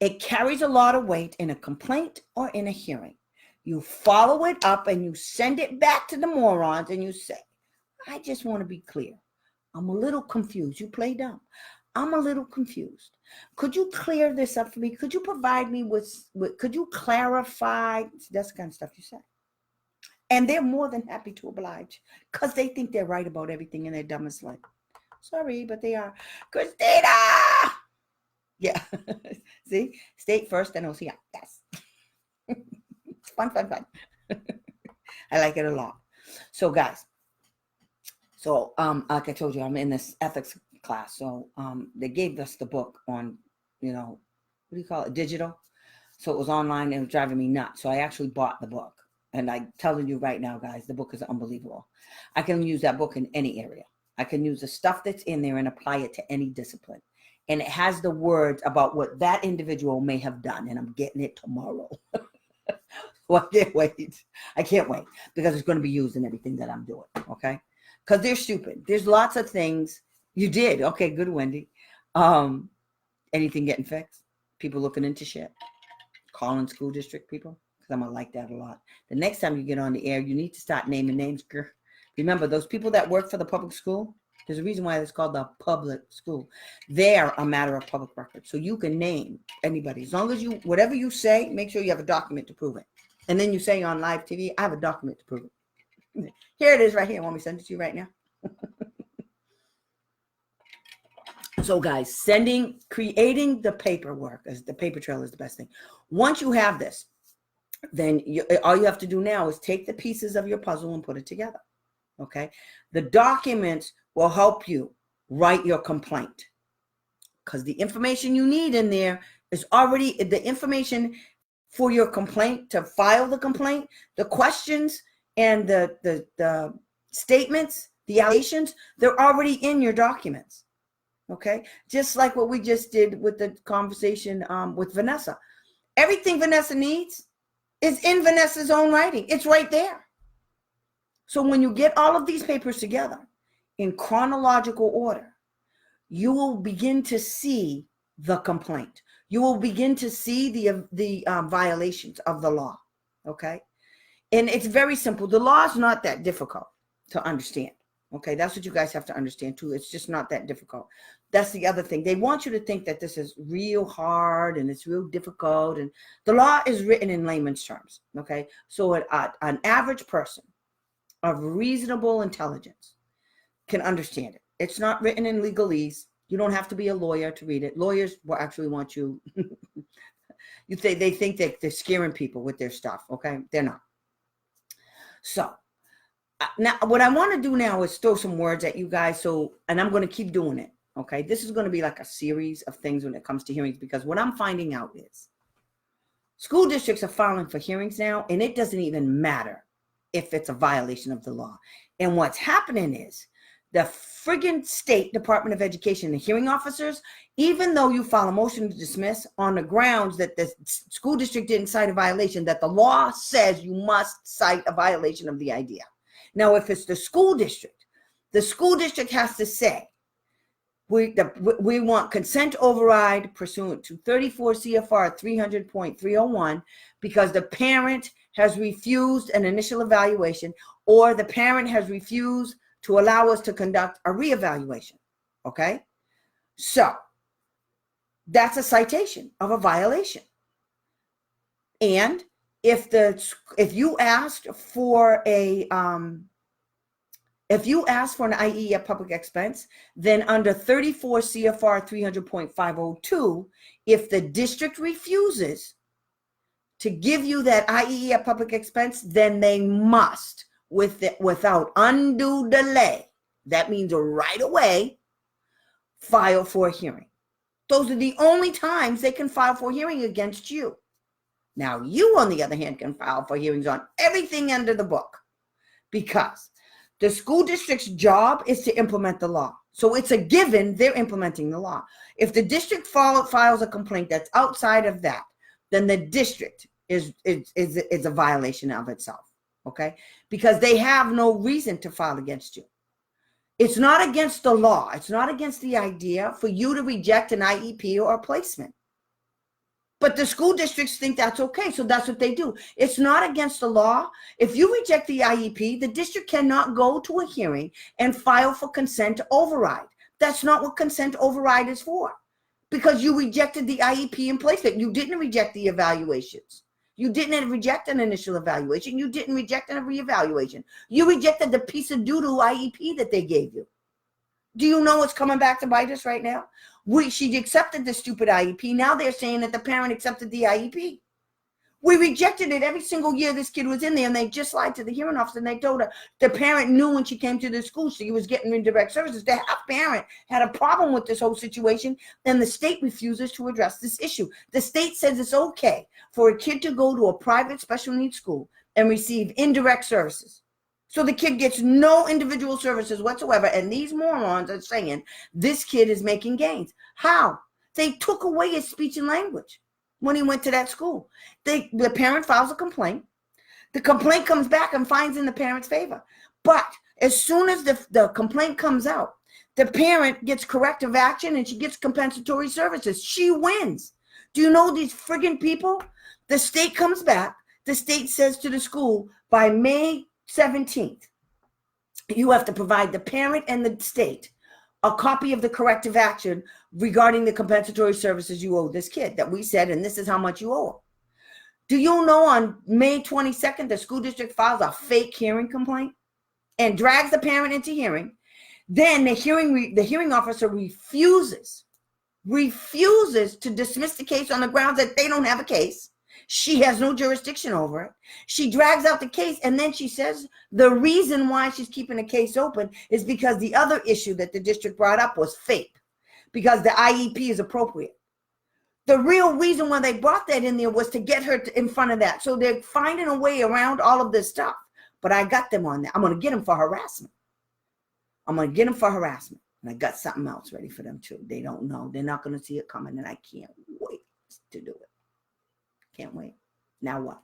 It carries a lot of weight in a complaint or in a hearing. You follow it up and you send it back to the morons and you say, I just want to be clear. I'm a little confused. You play dumb. I'm a little confused. Could you clear this up for me? Could you provide me with could you clarify? That's the kind of stuff you say. And they're more than happy to oblige because they think they're right about everything and they're dumb as like, sorry, but they are. Christina! Yeah. See? State first, then OCR. Yes. It's fun. I like it a lot. So, guys. So, like I told you, I'm in this ethics class. So, they gave us the book on, what do you call it? Digital. So it was online and it was driving me nuts. So I actually bought the book. And I'm telling you right now, guys, the book is unbelievable. I can use that book in any area. I can use the stuff that's in there and apply it to any discipline. And it has the words about what that individual may have done. And I'm getting it tomorrow. Well, I can't wait. I can't wait because it's going to be used in everything that I'm doing. Okay. Because they're stupid. There's lots of things you did. Okay. Good, Wendy. Anything getting fixed? People looking into shit. Calling school district people. Because I'm going to like that a lot. The next time you get on the air, you need to start naming names. Remember, those people that work for the public school, there's a reason why it's called the public school. They're a matter of public record. So you can name anybody. As long as you, whatever you say, make sure you have a document to prove it. And then you say on live TV, I have a document to prove it. Here it is right here. Want me to send it to you right now? So guys, creating the paperwork, as the paper trail is the best thing. Once you have this, then all you have to do now is take the pieces of your puzzle and put it together. Okay. The documents will help you write your complaint because the information you need in there is already the information for your complaint, to file the complaint, the questions and the statements, the allegations, they're already in your documents. Okay. Just like what we just did with the conversation with Vanessa. Everything Vanessa needs is in Vanessa's own writing. It's right there. So when you get all of these papers together in chronological order, you will begin to see the complaint. You will begin to see the violations of the law. Okay. And it's very simple. The law is not that difficult to understand. Okay. That's what you guys have to understand too. It's just not that difficult. That's the other thing. They want you to think that this is real hard and it's real difficult. And the law is written in layman's terms. Okay. So an average person of reasonable intelligence can understand it. It's not written in legalese. You don't have to be a lawyer to read it. Lawyers will actually want you. They think that they're scaring people with their stuff. Okay. They're not. So now what I want to do now is throw some words at you guys. And I'm going to keep doing it. Okay. This is going to be like a series of things when it comes to hearings, because what I'm finding out is school districts are filing for hearings now, and it doesn't even matter if it's a violation of the law. And what's happening is the friggin' State Department of Education, the hearing officers, even though you file a motion to dismiss on the grounds that the school district didn't cite a violation, that the law says you must cite a violation of the idea. Now, if it's the school district has to say, we want consent override pursuant to 34 CFR 300.301 because the parent has refused an initial evaluation, or the parent has refused to allow us to conduct a reevaluation. Okay. So that's a citation of a violation. And if you asked for an IE at public expense, then under 34 CFR 300.502, if the district refuses to give you that IE at public expense, then they must, without undue delay, that means right away, file for a hearing. Those are the only times they can file for a hearing against you. Now, you, on the other hand, can file for hearings on everything under the book, because the school district's job is to implement the law. So it's a given they're implementing the law. If the district files a complaint that's outside of that, then the district is a violation of itself. Okay? Because they have no reason to file against you. It's not against the law. It's not against the idea for you to reject an IEP or a placement. But the school districts think that's okay, so that's what they do. It's not against the law. If you reject the IEP, the district cannot go to a hearing and file for consent override. That's not what consent override is for, because you rejected the IEP in placement. You didn't reject the evaluations. You didn't reject an initial evaluation. You didn't reject a reevaluation. You rejected the piece of doo-doo IEP that they gave you. Do you know what's coming back to bite us right now? She accepted the stupid IEP. Now they're saying that the parent accepted the IEP. We rejected it every single year this kid was in there, and they just lied to the hearing officer, and they told her the parent knew when she came to the school she was getting indirect services. The parent had a problem with this whole situation, and the state refuses to address this issue. The state says it's okay for a kid to go to a private special needs school and receive indirect services. So the kid gets no individual services whatsoever, and these morons are saying this kid is making gains. How? They took away his speech and language when he went to that school. The parent files a complaint. The complaint comes back and finds in the parent's favor. But as soon as the complaint comes out, the parent gets corrective action and she gets compensatory services. She wins. Do you know these friggin' people? The state comes back. The state says to the school, by May 17th, you have to provide the parent and the state a copy of the corrective action regarding the compensatory services you owe this kid that we said, and this is how much you owe. Do you know on May 22nd, the school district files a fake hearing complaint and drags the parent into hearing? Then the hearing officer refuses to dismiss the case on the grounds that they don't have a case. She has no jurisdiction over it. She drags out the case, and then she says the reason why she's keeping the case open is because the other issue that the district brought up was fake, because the IEP is appropriate. The real reason why they brought that in there was to get her in front of that. So they're finding a way around all of this stuff. But I got them on that. I'm going to get them for harassment. And I got something else ready for them too. They don't know. They're not going to see it coming, and I can't wait to do it. Can't wait. Now what?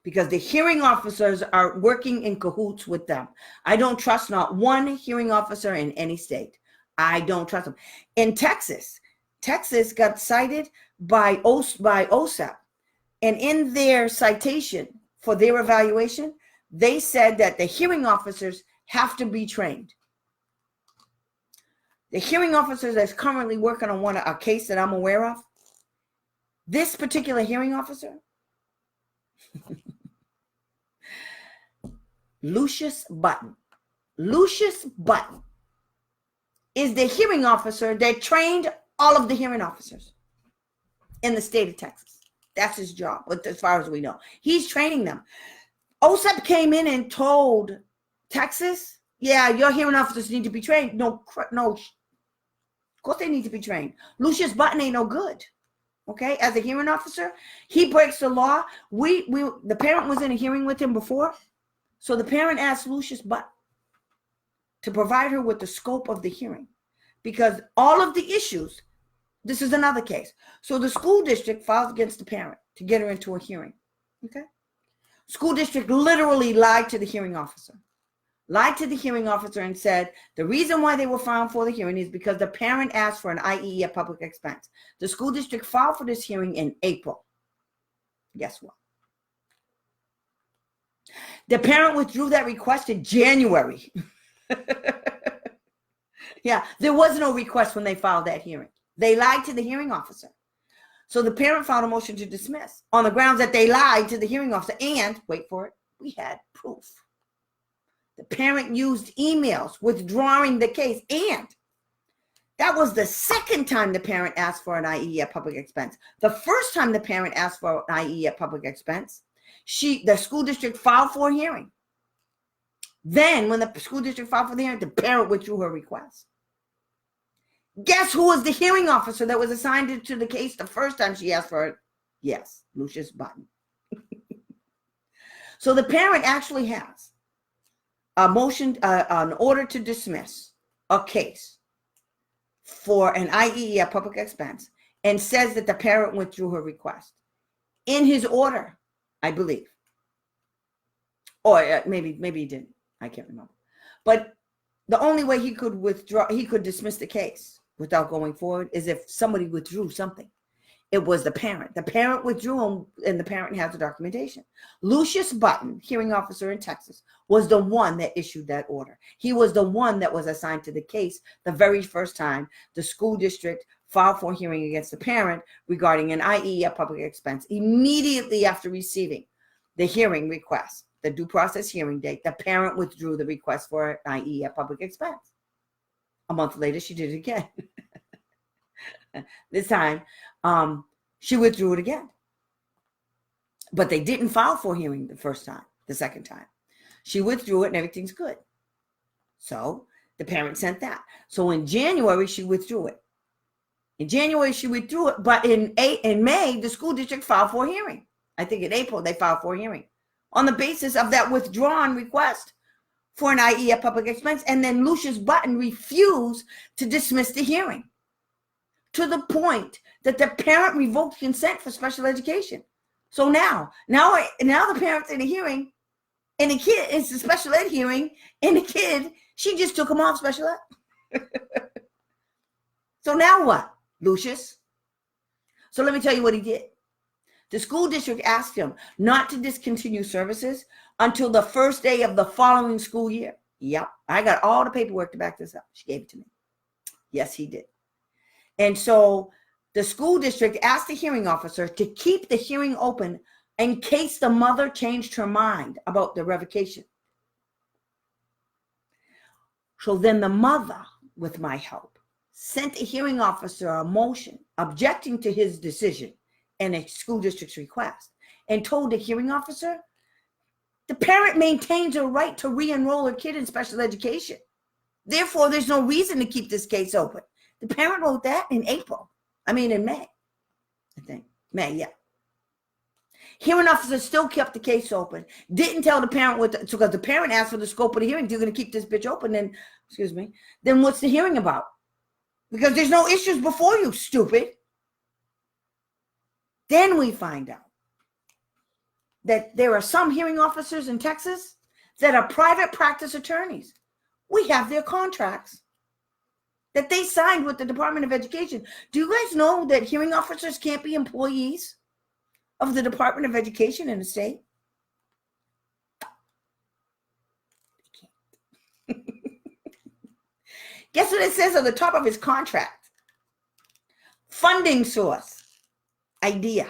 Because the hearing officers are working in cahoots with them. I don't trust not one hearing officer in any state. I don't trust them. In Texas got cited by OSAP. And in their citation for their evaluation, they said that the hearing officers have to be trained. The hearing officer that's currently working on a case that I'm aware of, this particular hearing officer, Lucius Button is the hearing officer that trained all of the hearing officers in the state of Texas. That's his job, as far as we know. He's training them. OSAP came in and told Texas, yeah, your hearing officers need to be trained. No, of course they need to be trained. Lucius Button ain't no good. Okay, as a hearing officer, he breaks the law. The parent was in a hearing with him before, so the parent asked Lucius Button to provide her with the scope of the hearing, because all of the issues. This is another case. So the school district files against the parent to get her into a hearing. Okay, school district literally lied to the hearing officer. And said the reason why they were filed for the hearing is because the parent asked for an IE at public expense. The school district filed for this hearing in April. Guess what? The parent withdrew that request in January. Yeah, there was no request when they filed that hearing. They lied to the hearing officer. So the parent filed a motion to dismiss on the grounds that they lied to the hearing officer. And, wait for it, we had proof. The parent used emails withdrawing the case, and that was the second time the parent asked for an IE at public expense. The first time the parent asked for an IE at public expense, the school district filed for a hearing. Then, when the school district filed for the hearing, the parent withdrew her request. Guess who was the hearing officer that was assigned to the case the first time she asked for it? Yes, Lucius Button. So the parent actually has a motion, an order to dismiss a case for an IE at public expense, and says that the parent withdrew her request. In his order, I believe. Or maybe he didn't. I can't remember. But the only way he could dismiss the case without going forward is if somebody withdrew something. It was the parent. The parent withdrew, and the parent has the documentation. Lucius Button, hearing officer in Texas, was the one that issued that order. He was the one that was assigned to the case the very first time the school district filed for hearing against the parent regarding an IE at public expense. Immediately after receiving the hearing request, the due process hearing date, the parent withdrew the request for an IE at public expense. A month later, she did it again. This time, she withdrew it again. But they didn't file for hearing the second time. She withdrew it and everything's good. So the parent sent that. So in January, she withdrew it. But in May, the school district filed for a hearing. I think in April, they filed for a hearing on the basis of that withdrawn request for an IE at public expense. And then Lucius Button refused to dismiss the hearing, to the point that the parent revoked consent for special education. So now the parents in the hearing, and the kid, it's a special ed hearing, and the kid, she just took him off special ed. So now what, Lucius? So let me tell you what he did. The school district asked him not to discontinue services until the first day of the following school year. Yep, I got all the paperwork to back this up. She gave it to me. Yes, he did. And so the school district asked the hearing officer to keep the hearing open in case the mother changed her mind about the revocation. So then the mother, with my help, sent a hearing officer a motion objecting to his decision and a school district's request, and told the hearing officer the parent maintains a right to re-enroll her kid in special education. Therefore, there's no reason to keep this case open. The parent wrote that in May, I think. May, yeah. Hearing officer still kept the case open. Didn't tell the parent because the parent asked for the scope of the hearing. You're going to keep this bitch open, then what's the hearing about? Because there's no issues before you, stupid. Then we find out that there are some hearing officers in Texas that are private practice attorneys. We have their contracts that they signed with the Department of Education. Do you guys know that hearing officers can't be employees of the Department of Education in the state? Guess what it says on the top of his contract? Funding source. IDEA.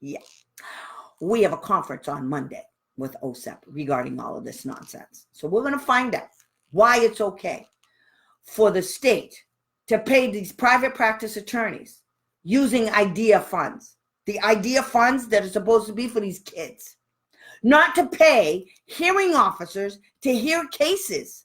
Yeah. We have a conference on Monday with OSEP regarding all of this nonsense. So we're going to find out why it's okay for the state to pay these private practice attorneys using IDEA funds, the IDEA funds that are supposed to be for these kids, not to pay hearing officers to hear cases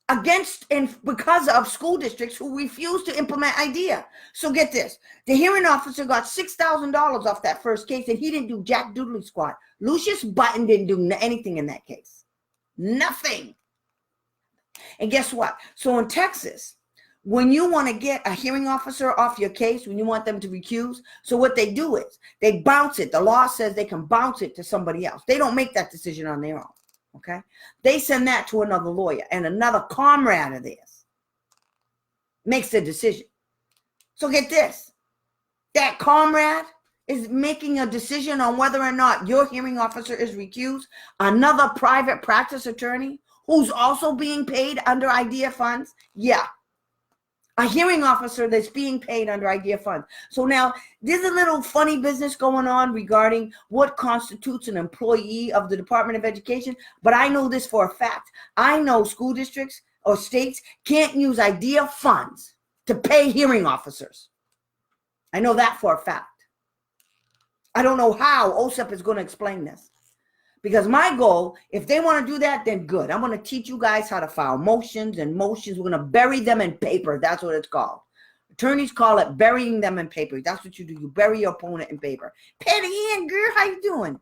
against and because of school districts who refuse to implement IDEA. So get this. The hearing officer got $6,000 off that first case, and he didn't do jack doodly squat. Lucius Button didn't do anything in that case. Nothing. And guess what? So in Texas, when you want to get a hearing officer off your case, when you want them to recuse, so what they do is they bounce it. The law says they can bounce it to somebody else. They don't make that decision on their own. Okay, they send that to another lawyer, and another comrade of theirs makes the decision. So get this, that comrade is making a decision on whether or not your hearing officer is recused. Another private practice attorney who's also being paid under IDEA funds. Yeah, a hearing officer that's being paid under IDEA funds. So now there's a little funny business going on regarding what constitutes an employee of the Department of Education. But I know this for a fact. I know school districts or states can't use IDEA funds to pay hearing officers. I know that for a fact. I don't know how OSEP is going to explain this. Because my goal, if they want to do that, then good. I'm going to teach you guys how to file motions and motions. We're going to bury them in paper. That's what it's called. Attorneys call it burying them in paper. That's what you do. You bury your opponent in paper. Patty Ann, girl, how you doing?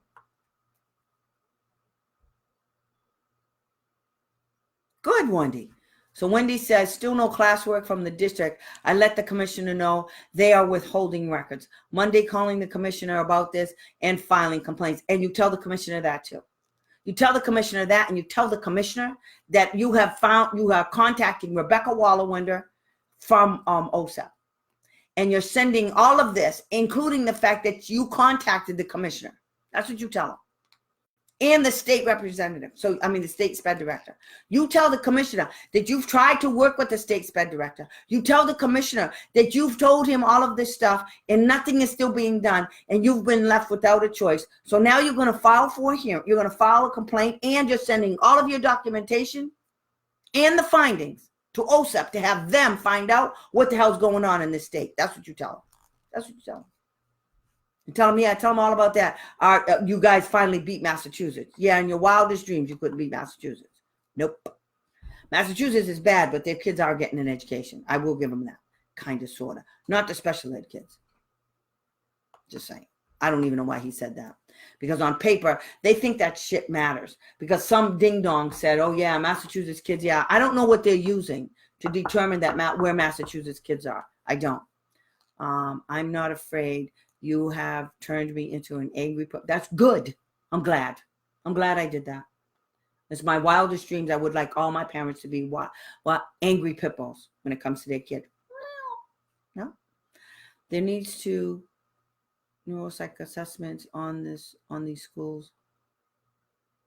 Good, Wendy. So Wendy says, still no classwork from the district. I let the commissioner know they are withholding records. Monday calling the commissioner about this and filing complaints. And you tell the commissioner that too. You tell the commissioner that, and you tell the commissioner that you are contacting Rebecca Wallerwinder from OSEP. And you're sending all of this, including the fact that you contacted the commissioner. That's what you tell them. And the state representative. The state SPED director. You tell the commissioner that you've tried to work with the state SPED director. You tell the commissioner that you've told him all of this stuff and nothing is still being done and you've been left without a choice. So now you're going to file for a hearing. You're going to file a complaint, and you're sending all of your documentation and the findings to OSEP to have them find out what the hell's going on in this state. That's what you tell them. That's what you tell them. You tell them all about that. You guys finally beat Massachusetts. Yeah, in your wildest dreams, you couldn't beat Massachusetts. Nope. Massachusetts is bad, but their kids are getting an education. I will give them that. Kind of, sort of. Not the special ed kids. Just saying. I don't even know why he said that. Because on paper, they think that shit matters. Because some ding-dong said, oh, yeah, Massachusetts kids, yeah. I don't know what they're using to determine that where Massachusetts kids are. I don't. I'm not afraid. You have turned me into an angry. That's good. I'm glad. I'm glad I did that. It's my wildest dreams. I would like all my parents to be what angry pit bulls when it comes to their kid. No. There needs to neuropsych assessments on these schools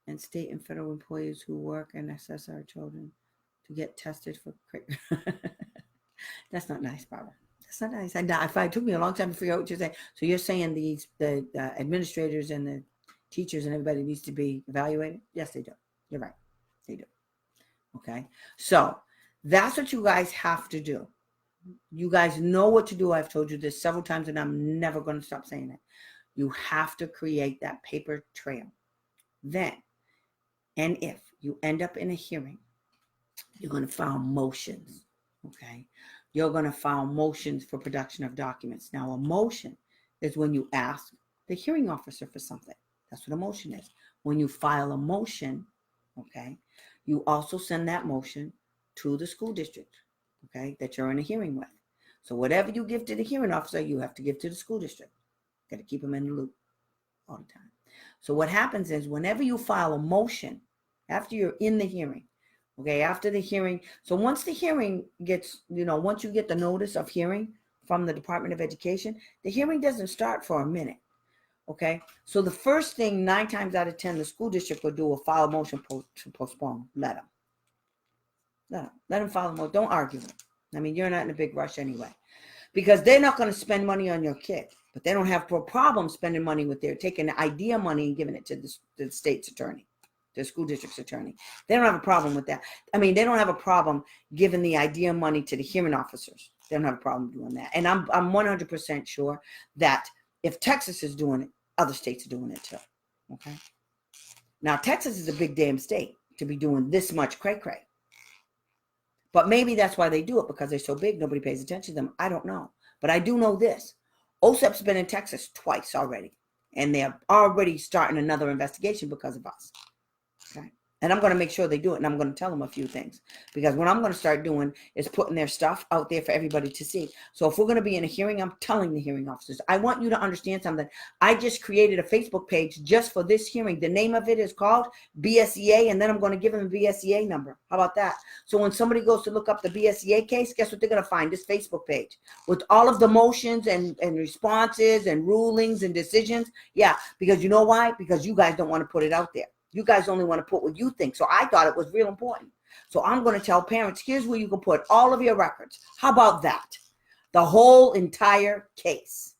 and state and federal employees who work and assess our children to get tested for. That's not nice, Barbara. That's not nice. It took me a long time to figure out what you're saying. So you're saying the administrators and the teachers and everybody needs to be evaluated? Yes, they do. You're right. They do. Okay. So that's what you guys have to do. You guys know what to do. I've told you this several times and I'm never going to stop saying it. You have to create that paper trail. Then, and if you end up in a hearing, you're going to file motions. Okay. You're going to file motions for production of documents. Now, a motion is when you ask the hearing officer for something. That's what a motion is. When you file a motion, okay, you also send that motion to the school district, okay, that you're in a hearing with. So whatever you give to the hearing officer, you have to give to the school district. Got to keep them in the loop all the time. So what happens is whenever you file a motion, after you're in the hearing, okay, after the hearing, so once the hearing gets, once you get the notice of hearing from the Department of Education, the hearing doesn't start for a minute. Okay, so the first thing 9 times out of 10 the school district will do will file a motion to postpone. Let them file a motion. Don't argue with them. I mean, you're not in a big rush anyway, because they're not going to spend money on your kid, but they don't have a problem spending money with taking the IDEA money and giving it to the state's attorney, the school district's attorney. They don't have a problem with that. I mean, they don't have a problem giving the IDEA money to the hearing officers. They don't have a problem doing that. And I'm 100% sure that if Texas is doing it, other states are doing it too. Okay. Now, Texas is a big damn state to be doing this much cray-cray. But maybe that's why they do it, because they're so big, nobody pays attention to them. I don't know. But I do know this. OSEP's been in Texas twice already. And they're already starting another investigation because of us. Okay. And I'm going to make sure they do it. And I'm going to tell them a few things. Because what I'm going to start doing is putting their stuff out there for everybody to see. So if we're going to be in a hearing, I'm telling the hearing officers, I want you to understand something. I just created a Facebook page just for this hearing. The name of it is called BSEA. And then I'm going to give them a BSEA number. How about that? So when somebody goes to look up the BSEA case, guess what they're going to find? This Facebook page with all of the motions and responses and rulings and decisions. Yeah. Because you know why? Because you guys don't want to put it out there. You guys only want to put what you think. So I thought it was real important. So I'm going to tell parents, here's where you can put all of your records. How about that? The whole entire case.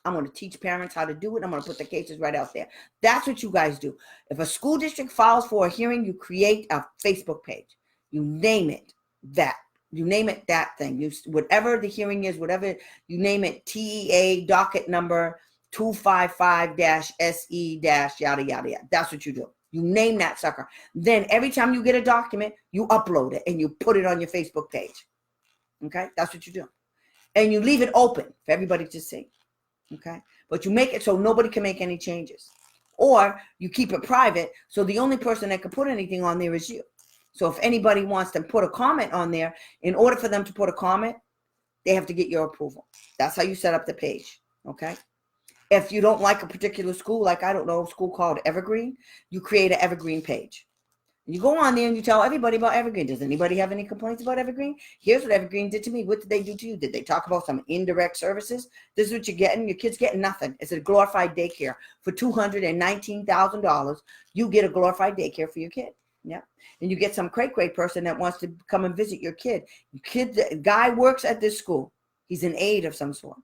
I'm going to teach parents how to do it. I'm going to put the cases right out there. That's what you guys do. If a school district files for a hearing, you create a Facebook page. You name it that. You name it that thing. Whatever the hearing is, whatever you name it, TEA docket number 255-SE-yada, yada, yada. That's what you do. You name that sucker. Then every time you get a document, you upload it and you put it on your Facebook page. Okay? That's what you do. And you leave it open for everybody to see. Okay? But you make it so nobody can make any changes. Or you keep it private, so the only person that can put anything on there is you. So if anybody wants to put a comment on there, in order for them to put a comment, they have to get your approval. That's how you set up the page. Okay? If you don't like a particular school, like, I don't know, a school called Evergreen, you create an Evergreen page. You go on there and you tell everybody about Evergreen. Does anybody have any complaints about Evergreen? Here's what Evergreen did to me. What did they do to you? Did they talk about some indirect services? This is what you're getting. Your kid's getting nothing. It's a glorified daycare. For $219,000, you get a glorified daycare for your kid. Yeah. And you get some cray-cray person that wants to come and visit your kid. The guy works at this school. He's an aide of some sort.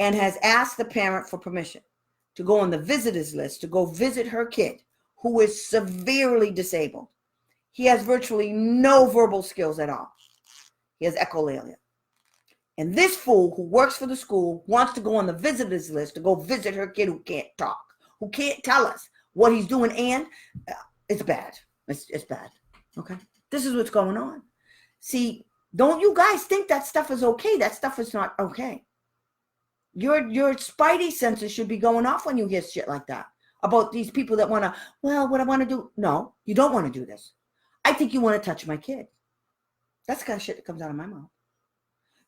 And has asked the parent for permission to go on the visitors list to go visit her kid who is severely disabled. He has virtually no verbal skills at all. He has echolalia. And this fool who works for the school wants to go on the visitors list to go visit her kid who can't talk, who can't tell us what he's doing. And it's bad. It's bad. Okay. This is what's going on. See, don't you guys think that stuff is okay? That stuff is not okay. Your spidey senses should be going off when you hear shit like that about these people that want to, well, what I want to do. No, you don't want to do this. I think you want to touch my kid. That's the kind of shit that comes out of my mouth.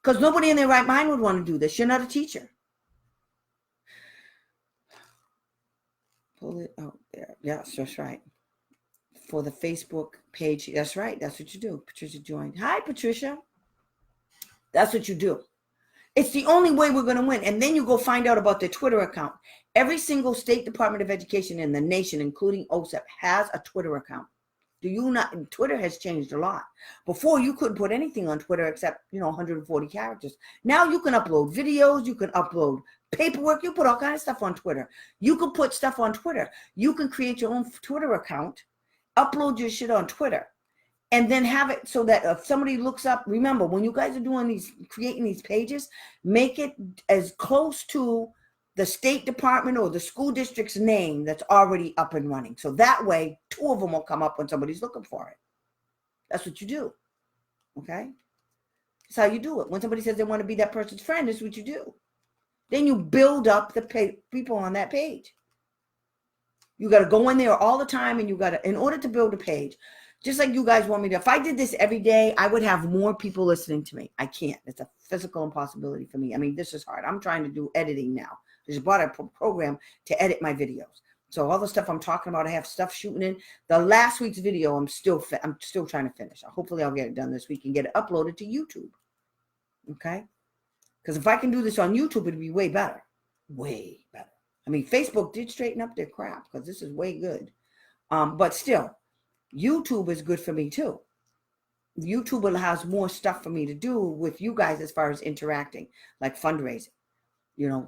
Because nobody in their right mind would want to do this. You're not a teacher. Pull it out there. Yes, that's right. For the Facebook page. That's right. That's what you do. Patricia joined. Hi, Patricia. That's what you do. It's the only way we're going to win. And then you go find out about their Twitter account. Every single State Department of Education in the nation, including OSEP, has a Twitter account. Do you not? Twitter has changed a lot. Before, you couldn't put anything on Twitter except, 140 characters. Now you can upload videos. You can upload paperwork. You put all kinds of stuff on Twitter. You can put stuff on Twitter. You can create your own Twitter account, upload your shit on Twitter, and then have it so that if somebody looks up, remember, when you guys are creating these pages, make it as close to the State Department or the school district's name that's already up and running. So that way, 2 of them will come up when somebody's looking for it. That's what you do. Okay? That's how you do it. When somebody says they want to be that person's friend, that's what you do. Then you build up the people on that page. You got to go in there all the time, and you got to, in order to build a page, just like you guys want me to, if I did this every day, I would have more people listening to me. I can't. It's a physical impossibility for me. I mean, this is hard. I'm trying to do editing now. I just bought a program to edit my videos. So all the stuff I'm talking about, I have stuff shooting in. The last week's video, I'm still trying to finish. Hopefully I'll get it done this week and get it uploaded to YouTube. Okay? Because if I can do this on YouTube, it'd be way better. Way better. I mean, Facebook did straighten up their crap because this is way good. But still, YouTube is good for me too. YouTube has more stuff for me to do with you guys as far as interacting, like fundraising.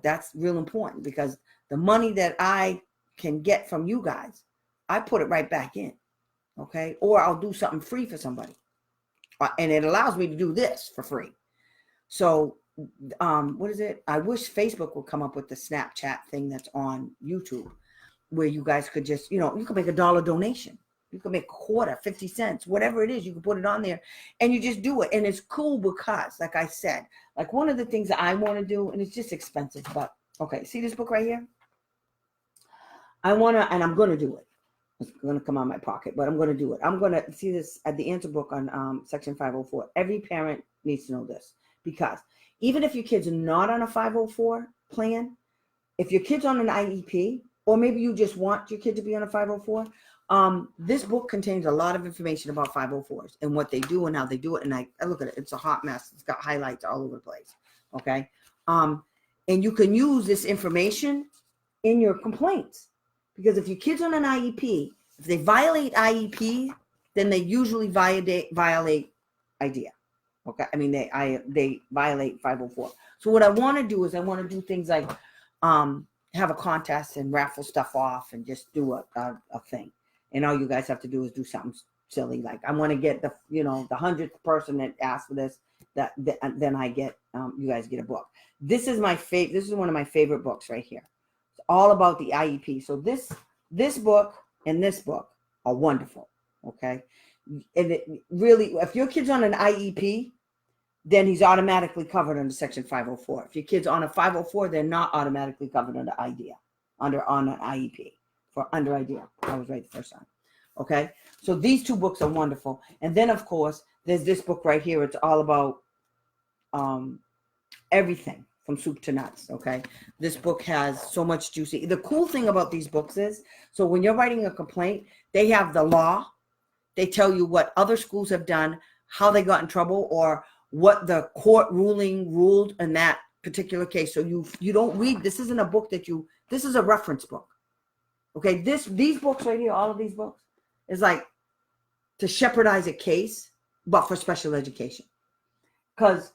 That's real important because the money that I can get from you guys, I put it right back in. Okay? Or I'll do something free for somebody. And it allows me to do this for free. So, what is it? I wish Facebook would come up with the Snapchat thing that's on YouTube where you guys could just, you could make $1 donation. You can make a quarter, 50 cents, whatever it is, you can put it on there and you just do it. And it's cool because, like I said, like one of the things that I want to do, and it's just expensive, but okay, see this book right here? I want to, and I'm going to do it. It's going to come out of my pocket, but I'm going to do it. I'm going to see this at the answer book on section 504. Every parent needs to know this because even if your kid's not on a 504 plan, if your kid's on an IEP, or maybe you just want your kid to be on a 504, this book contains a lot of information about 504s and what they do and how they do it. And I look at it, it's a hot mess. It's got highlights all over the place. Okay. And you can use this information in your complaints because if your kid's on an IEP, if they violate IEP, then they usually violate IDEA. Okay. I mean, they violate 504. So what I want to do is I want to do things like, have a contest and raffle stuff off and just do a thing. And all you guys have to do is do something silly. Like I want to get the 100th person that asked for this, then I get, you guys get a book. This is my favorite. This is one of my favorite books right here. It's all about the IEP. So this book and this book are wonderful. Okay. And it really, if your kid's on an IEP, then he's automatically covered under section 504. If your kid's on a 504, they're not automatically covered under IDEA, on an IEP. Under IDEA. I was right the first time. Okay. So these 2 books are wonderful. And then of course, there's this book right here. It's all about everything from soup to nuts. Okay. This book has so much juicy. The cool thing about these books is, so when you're writing a complaint, they have the law. They tell you what other schools have done, how they got in trouble, or what the court ruled in that particular case. So you don't read, this isn't a book this is a reference book. Okay, these books right here, all of these books, is like to shepherdize a case, but for special education. Because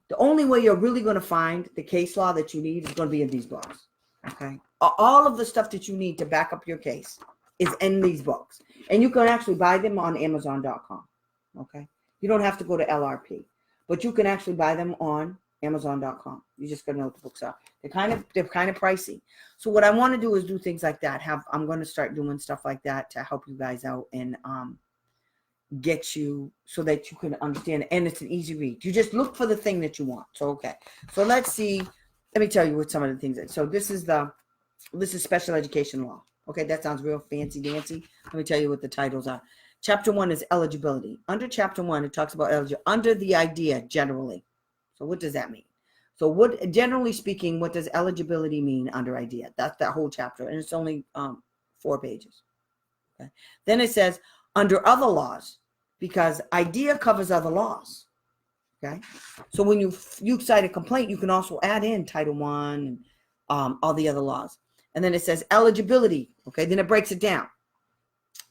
the only way you're really going to find the case law that you need is going to be in these books. Okay, all of the stuff that you need to back up your case is in these books. And you can actually buy them on Amazon.com. Okay, you don't have to go to LRP, but you can actually buy them on Amazon.com. You just gotta know what the books are. They're kind of pricey. So what I want to do is do things like that. I'm going to start doing stuff like that to help you guys out and get you so that you can understand. And it's an easy read. You just look for the thing that you want. So okay. So let's see. Let me tell you what some of the things. So this is special education law. Okay, that sounds real fancy dancy. Let me tell you what the titles are. Chapter 1 is eligibility. Under Chapter 1, it talks about under the IDEA generally. So what does that mean? So generally speaking, what does eligibility mean under IDEA? That's that whole chapter. And it's only 4 pages. Okay. Then it says under other laws, because IDEA covers other laws. Okay. So when you cite a complaint, you can also add in Title I and all the other laws. And then it says eligibility. Okay. Then it breaks it down.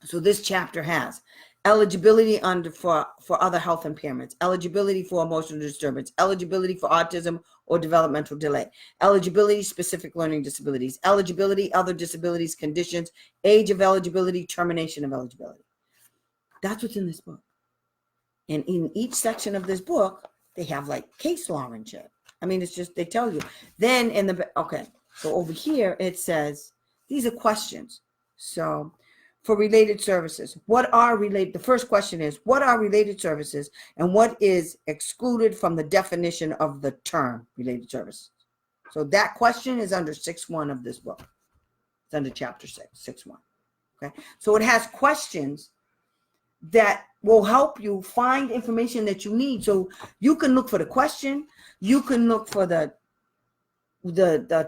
So this chapter has eligibility for other health impairments, eligibility for emotional disturbance, eligibility for autism or developmental delay, eligibility specific learning disabilities, eligibility other disabilities, conditions, age of eligibility, termination of eligibility. That's what's in this book. And in each section of this book, they have like case law and shit. I mean, it's just, they tell you. Then so over here, it says, these are questions. So for related services, the first question is, what are related services and what is excluded from the definition of the term related services? So that question is under 6.1 of this book. It's under chapter 6.1. Okay. So it has questions that will help you find information that you need. So you can look for the question, you can look for the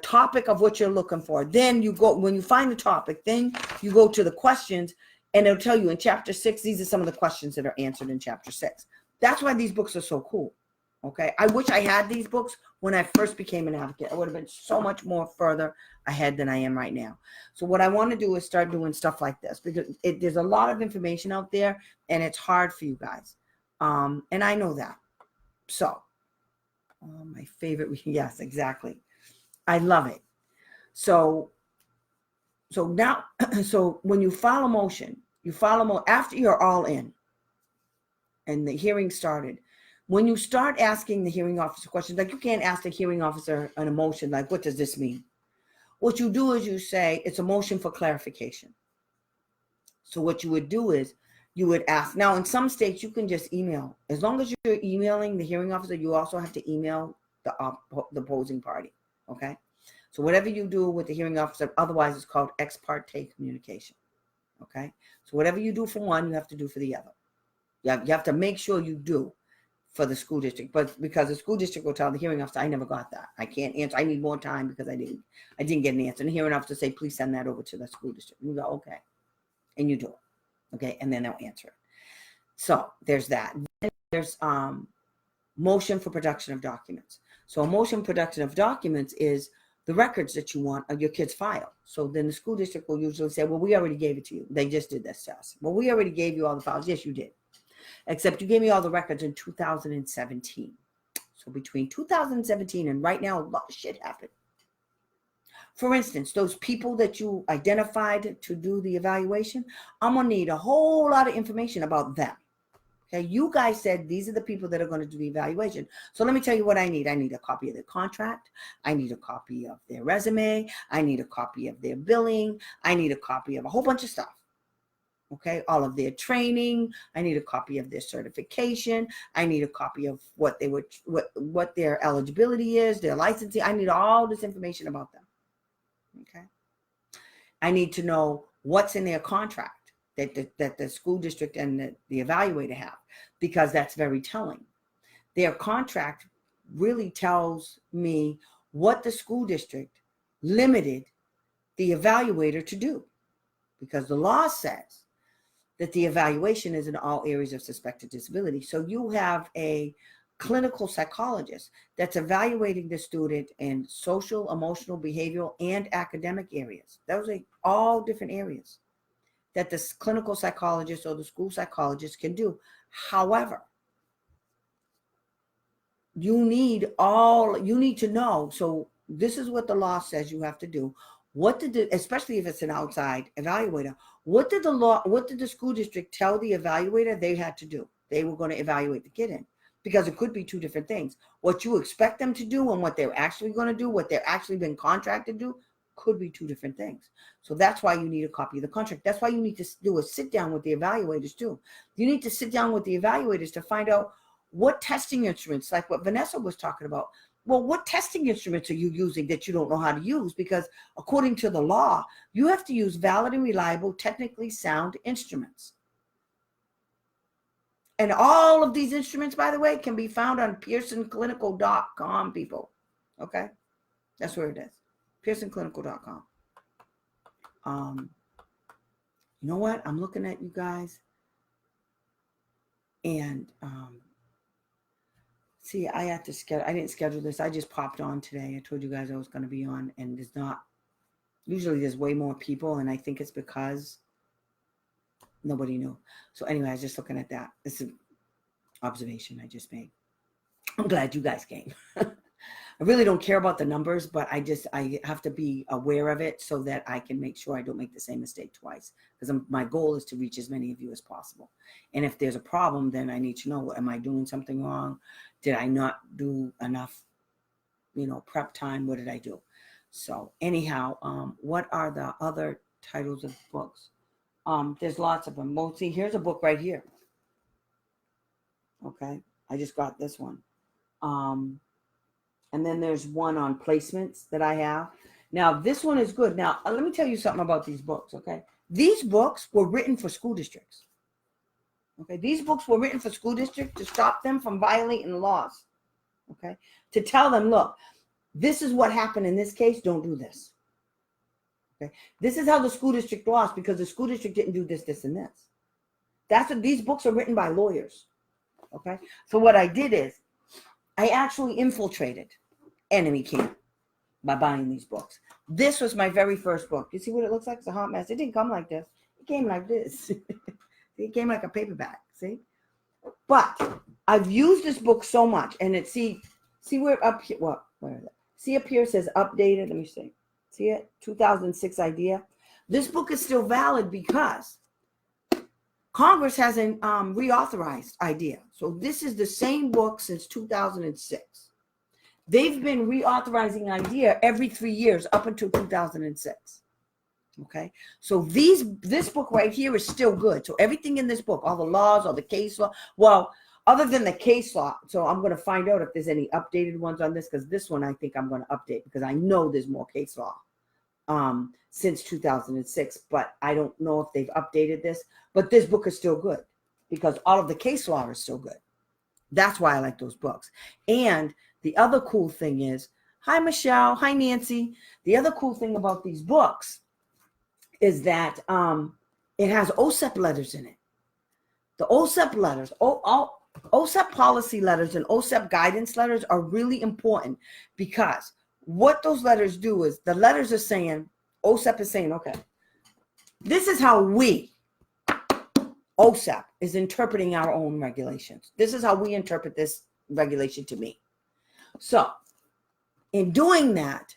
topic of what you're looking for. Then you go, when you find the topic, then you go to the questions, and it'll tell you in chapter 6, these are some of the questions that are answered in chapter 6. That's why these books are so cool. Okay. I wish I had these books when I first became an advocate. I would have been so much more further ahead than I am right now. So what I want to do is start doing stuff like this, because there's a lot of information out there and it's hard for you guys. And I know that. So my favorite, yes, exactly. I love it. So now, so when you file a motion, after you're all in and the hearing started, when you start asking the hearing officer questions, like you can't ask the hearing officer an emotion, like, what does this mean? What you do is you say, it's a motion for clarification. So what you would do is you would ask. Now, in some states, you can just email. As long as you're emailing the hearing officer, you also have to email the opposing party. Okay. So whatever you do with the hearing officer, otherwise it's called ex parte communication. Okay. So whatever you do for one, you have to do for the other. You have to make sure you do for the school district, but because the school district will tell the hearing officer, I never got that. I can't answer. I need more time because I didn't get an answer. And the hearing officer say, please send that over to the school district. And you go, okay. And you do it. Okay. And then they'll answer it. So there's that. Then there's motion for production of documents. So a motion for production of documents is the records that you want of your kid's file. So then the school district will usually say, well, we already gave it to you. They just did this to us. Well, we already gave you all the files. Yes, you did. Except you gave me all the records in 2017. So between 2017 and right now, a lot of shit happened. For instance, those people that you identified to do the evaluation, I'm going to need a whole lot of information about them. Okay, you guys said these are the people that are going to do the evaluation. So let me tell you what I need. I need a copy of their contract. I need a copy of their resume. I need a copy of their billing. I need a copy of a whole bunch of stuff. Okay, all of their training. I need a copy of their certification. I need a copy of what their eligibility is, their licensing. I need all this information about them. Okay. I need to know what's in their contract that the school district and the evaluator have, because that's very telling. Their contract really tells me what the school district limited the evaluator to do, because the law says that the evaluation is in all areas of suspected disability. So you have a clinical psychologist that's evaluating the student in social, emotional, behavioral, and academic areas. Those are all different areas that the clinical psychologist or the school psychologist can do. However, you need to know. So this is what the law says you have to do. Especially if it's an outside evaluator, what did the school district tell the evaluator they had to do? They were going to evaluate the kid in, because it could be two different things. What you expect them to do and what they're actually going to do, what they're actually been contracted to do, could be two different things. So that's why you need a copy of the contract. That's why you need to do a sit down with the evaluators too. You need to sit down with the evaluators to find out what testing instruments, like what Vanessa was talking about. Well, what testing instruments are you using that you don't know how to use? Because according to the law, you have to use valid and reliable, technically sound instruments. And all of these instruments, by the way, can be found on PearsonClinical.com, people. Okay? That's where it is. PearsonClinical.com. You know what? I'm looking at you guys. And see, I had to schedule. I didn't schedule this. I just popped on today. I told you guys I was going to be on, and there's not. Usually, there's way more people, and I think it's because nobody knew. So anyway, I was just looking at that. This is an observation I just made. I'm glad you guys came. I really don't care about the numbers, but I have to be aware of it so that I can make sure I don't make the same mistake twice. Because my goal is to reach as many of you as possible. And if there's a problem, then I need to know, am I doing something wrong? Did I not do enough, prep time? What did I do? So anyhow, what are the other titles of books? There's lots of them. Well, see, here's a book right here. Okay, I just got this one. And then there's one on placements that I have. Now, this one is good. Now, let me tell you something about these books, okay? These books were written for school districts. Okay, these books were written for school districts to stop them from violating the laws. Okay, to tell them, look, this is what happened in this case. Don't do this. Okay, this is how the school district lost because the school district didn't do this, this, and this. That's what these books are written by lawyers. Okay, so what I did is I actually infiltrated enemy camp by buying these books. This was my very first book. You see what it looks like? It's a hot mess. It didn't come like this. It came like this. It came like a paperback. See? But I've used this book so much, and it see where up here. What? Where is it? See up here it says updated. Let me see. See it? 2006 idea. This book is still valid because Congress hasn't reauthorized IDEA. So this is the same book since 2006. They've been reauthorizing IDEA every 3 years up until 2006. Okay, so this book right here is still good. So everything in this book, all the laws, all the case law, well, other than the case law, so I'm going to find out if there's any updated ones on this, because this one I think I'm going to update because I know there's more case law since 2006, but I don't know if they've updated this. But this book is still good because all of the case law is still good. That's why I like those books. And the other cool thing is, hi, Michelle. Hi, Nancy. The other cool thing about these books is that it has OSEP letters in it. The OSEP letters, OSEP policy letters and OSEP guidance letters are really important because what those letters do is the letters are saying, OSEP is saying, okay, this is how we, OSEP, is interpreting our own regulations. This is how we interpret this regulation to me. So in doing that,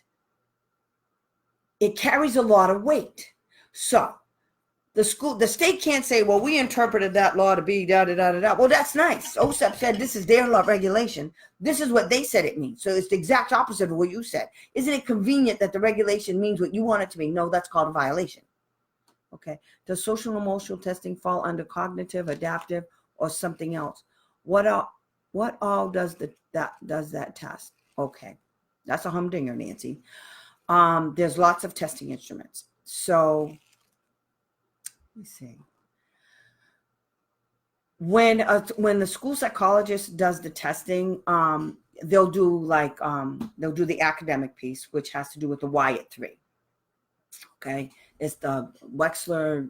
it carries a lot of weight. So the state can't say, well, we interpreted that law to be da da da da da. Well, that's nice. OSEP said this is their law regulation. This is what they said it means. So it's the exact opposite of what you said. Isn't it convenient that the regulation means what you want it to mean? No, that's called a violation. Okay. Does social emotional testing fall under cognitive, adaptive, or something else? What all does that test? Okay. That's a humdinger, Nancy. There's lots of testing instruments. So let me see. When the school psychologist does the testing, they'll do the academic piece, which has to do with the Wyatt 3. Okay, it's the Wechsler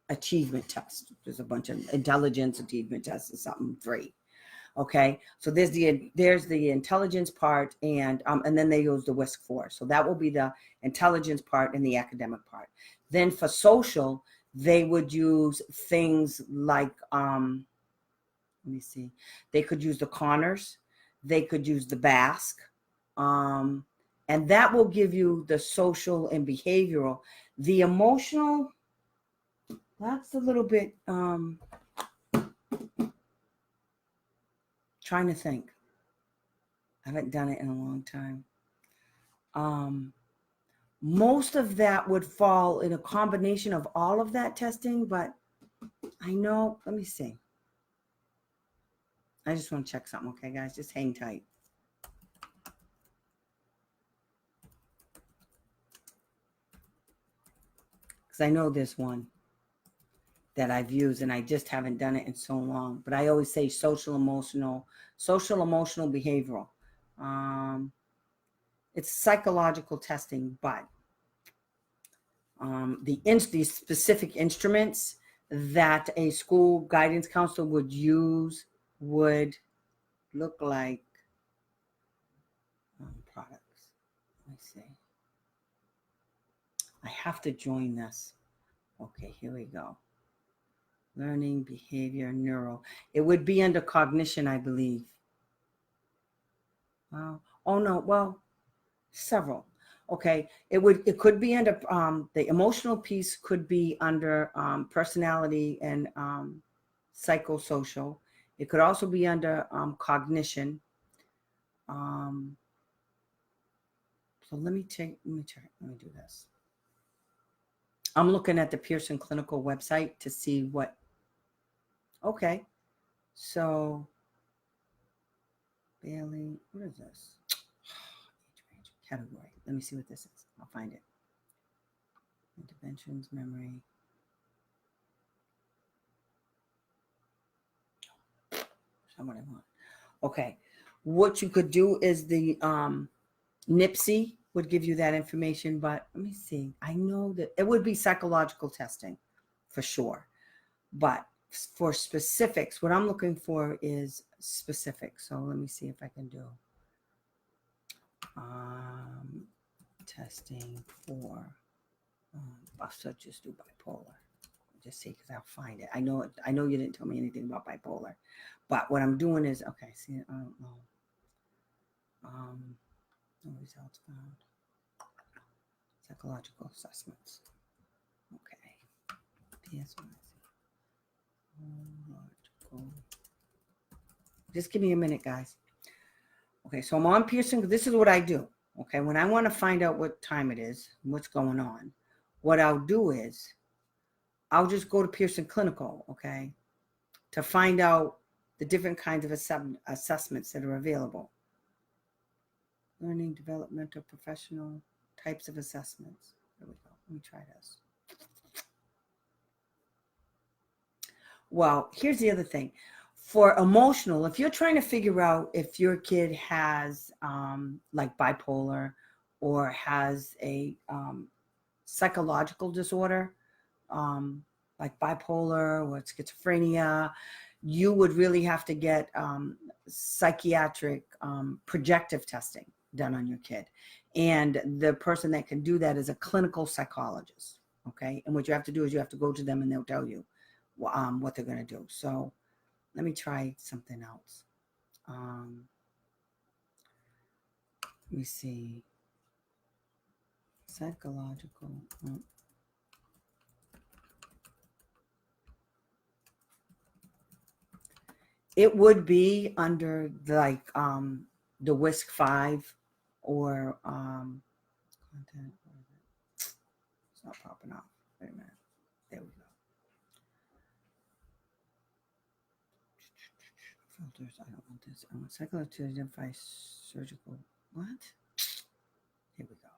achievement test. There's a bunch of intelligence achievement tests or something 3. Okay, so there's the intelligence part, and then they use the WISC-4. So that will be the intelligence part and the academic part. Then for social, they would use things like let me see. They could use the Connors, they could use the Basque, and that will give you the social and behavioral. The emotional, that's a little bit trying to think. I haven't done it in a long time. Most of that would fall in a combination of all of that testing, but I know, let me see. I just want to check something, okay, guys? Just hang tight. Because I know there's one that I've used, and I just haven't done it in so long. But I always say social, emotional, behavioral. It's psychological testing, but the specific instruments that a school guidance counselor would use would look like products. Let me see. I have to join this. Okay, here we go. Learning, behavior, neuro. It would be under cognition, I believe. Oh no, well, several. Okay, it could be under the emotional piece could be under personality and psychosocial. It could also be under cognition. So let me do this. I'm looking at the Pearson Clinical website to see what. Okay, so Bailey, what is this? Category. Let me see what this is. I'll find it. Interventions, memory. That's not what I want. Okay. What you could do is the NIPSI would give you that information, but let me see. I know that it would be psychological testing for sure. But for specifics, what I'm looking for is specifics. So let me see if I can do testing for I'll just do bipolar. Just see, because I'll find it. I know you didn't tell me anything about bipolar, but what I'm doing is okay. See, I don't know. No results found. Psychological assessments. Okay. Just give me a minute, guys. Okay, so I'm on Pearson. This is what I do. Okay, when I want to find out what time it is, what's going on, what I'll do is I'll just go to Pearson Clinical, okay, to find out the different kinds of assessments that are available. Learning, developmental, professional types of assessments. There we go. Let me try this. Well, here's the other thing. For emotional, if you're trying to figure out if your kid has like bipolar or has a psychological disorder, like bipolar or schizophrenia, you would really have to get psychiatric projective testing done on your kid. And the person that can do that is a clinical psychologist, okay? And what you have to do is you have to go to them and they'll tell you what they're going to do. So let me try something else. Let me see. Psychological. It would be under like the WISC-5 or content. It's not popping up. Wait a minute. There we go. Filters. I don't want this. I want psychological to identify surgical. What? Here we go.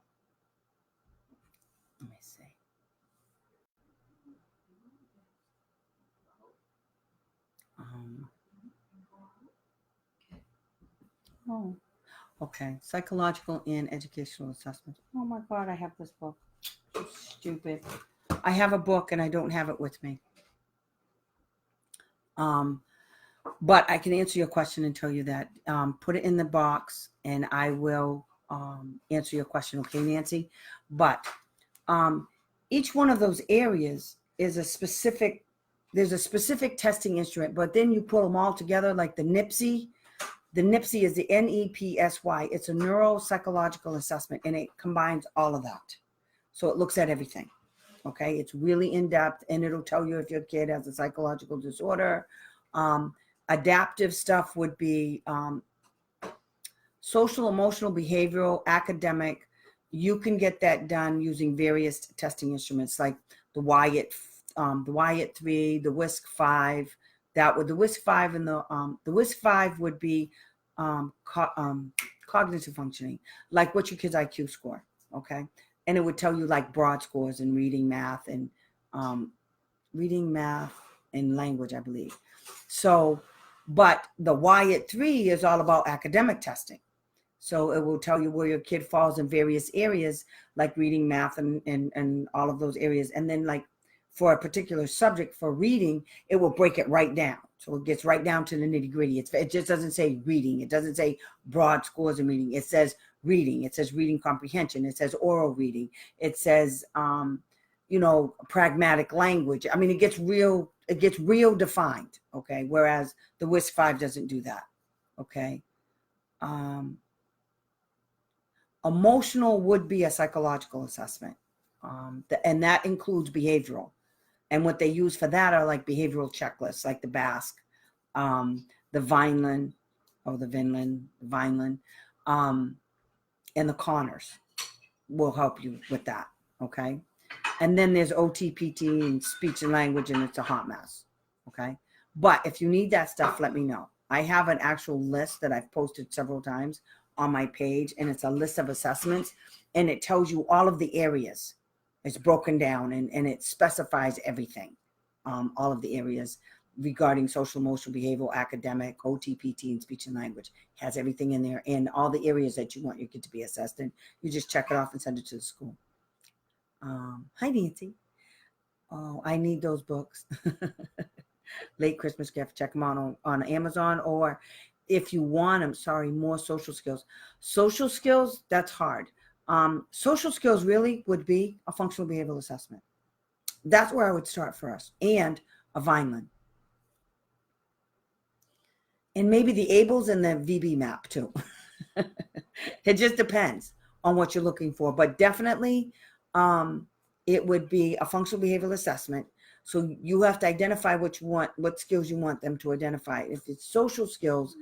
Let me see. Oh, okay. Psychological and educational assessment. Oh my God, I have this book. It's stupid. I have a book and I don't have it with me. But I can answer your question and tell you that. Put it in the box and I will answer your question. Okay, Nancy? But each one of those areas is there's a specific testing instrument, but then you put them all together like the NIPSI. The NIPSI is the NEPSY. It's a neuropsychological assessment, and it combines all of that. So it looks at everything, okay? It's really in-depth, and it'll tell you if your kid has a psychological disorder. Adaptive stuff would be social, emotional, behavioral, academic. You can get that done using various testing instruments like the Wyatt 3, the WISC-5. That would the WISC-5 and the WISC-5 would be cognitive functioning, like what's your kid's IQ score, okay? And it would tell you like broad scores in reading, math, and language, I believe. So, but the Wyatt 3 is all about academic testing. So it will tell you where your kid falls in various areas, like reading, math, and all of those areas. And then like for a particular subject for reading, it will break it right down. So it gets right down to the nitty gritty. It just doesn't say reading. It doesn't say broad scores in reading. It says reading. It says reading comprehension. It says oral reading. It says, pragmatic language. I mean, it gets real defined. Okay. Whereas the WISC-5 doesn't do that. Okay. Emotional would be a psychological assessment. And that includes behavioral. And what they use for that are like behavioral checklists, like the BASC, the Vineland, and the Connors will help you with that. Okay. And then there's OTPT and speech and language, and it's a hot mess. Okay. But if you need that stuff, let me know. I have an actual list that I've posted several times on my page, and it's a list of assessments, and it tells you all of the areas. It's broken down, and it specifies everything, all of the areas regarding social, emotional, behavioral, academic, OTPT, and speech and language. It has everything in there, and all the areas that you want your kid to be assessed in. You just check it off and send it to the school. Hi, Nancy. Oh, I need those books. Late Christmas gift. Check them out on Amazon, or if you want them, more social skills. Social skills, that's hard. Social skills really would be a functional behavioral assessment. That's where I would start first, and a Vineland. And maybe the ABLES and the VB map too. It just depends on what you're looking for, but definitely it would be a functional behavioral assessment. So you have to identify what skills you want them to identify. If it's social skills,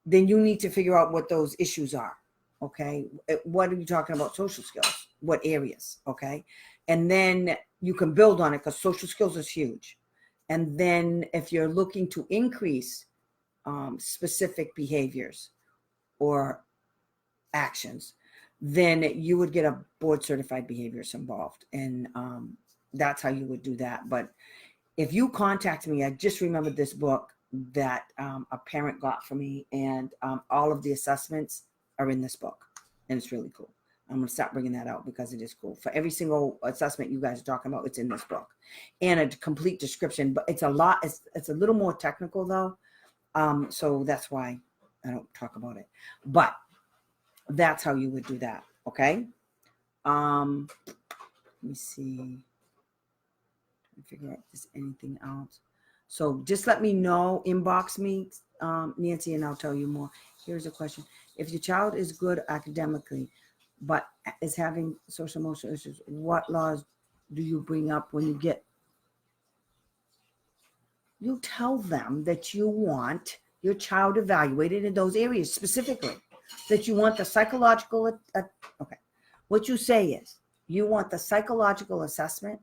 then you need to figure out what those issues are. Okay. What are you talking about? Social skills? What areas? Okay. And then you can build on it, because social skills is huge. And then if you're looking to increase specific behaviors or actions, then you would get a board certified behaviorist involved. And that's how you would do that. But if you contact me, I just remembered this book that a parent got for me, and all of the assessments are in this book, and it's really cool. I'm going to stop bringing that out because it is cool. For every single assessment you guys are talking about, it's in this book, and a complete description. But it's a lot. It's a little more technical though, so that's why I don't talk about it. But that's how you would do that. Okay. Let me see. Figure out if there's anything else. So just let me know, inbox me, Nancy, and I'll tell you more. Here's a question. If your child is good academically, but is having social emotional issues, what laws do you bring up when you tell them that you want your child evaluated in those areas specifically, that you want the psychological, okay. What you say is you want the psychological assessment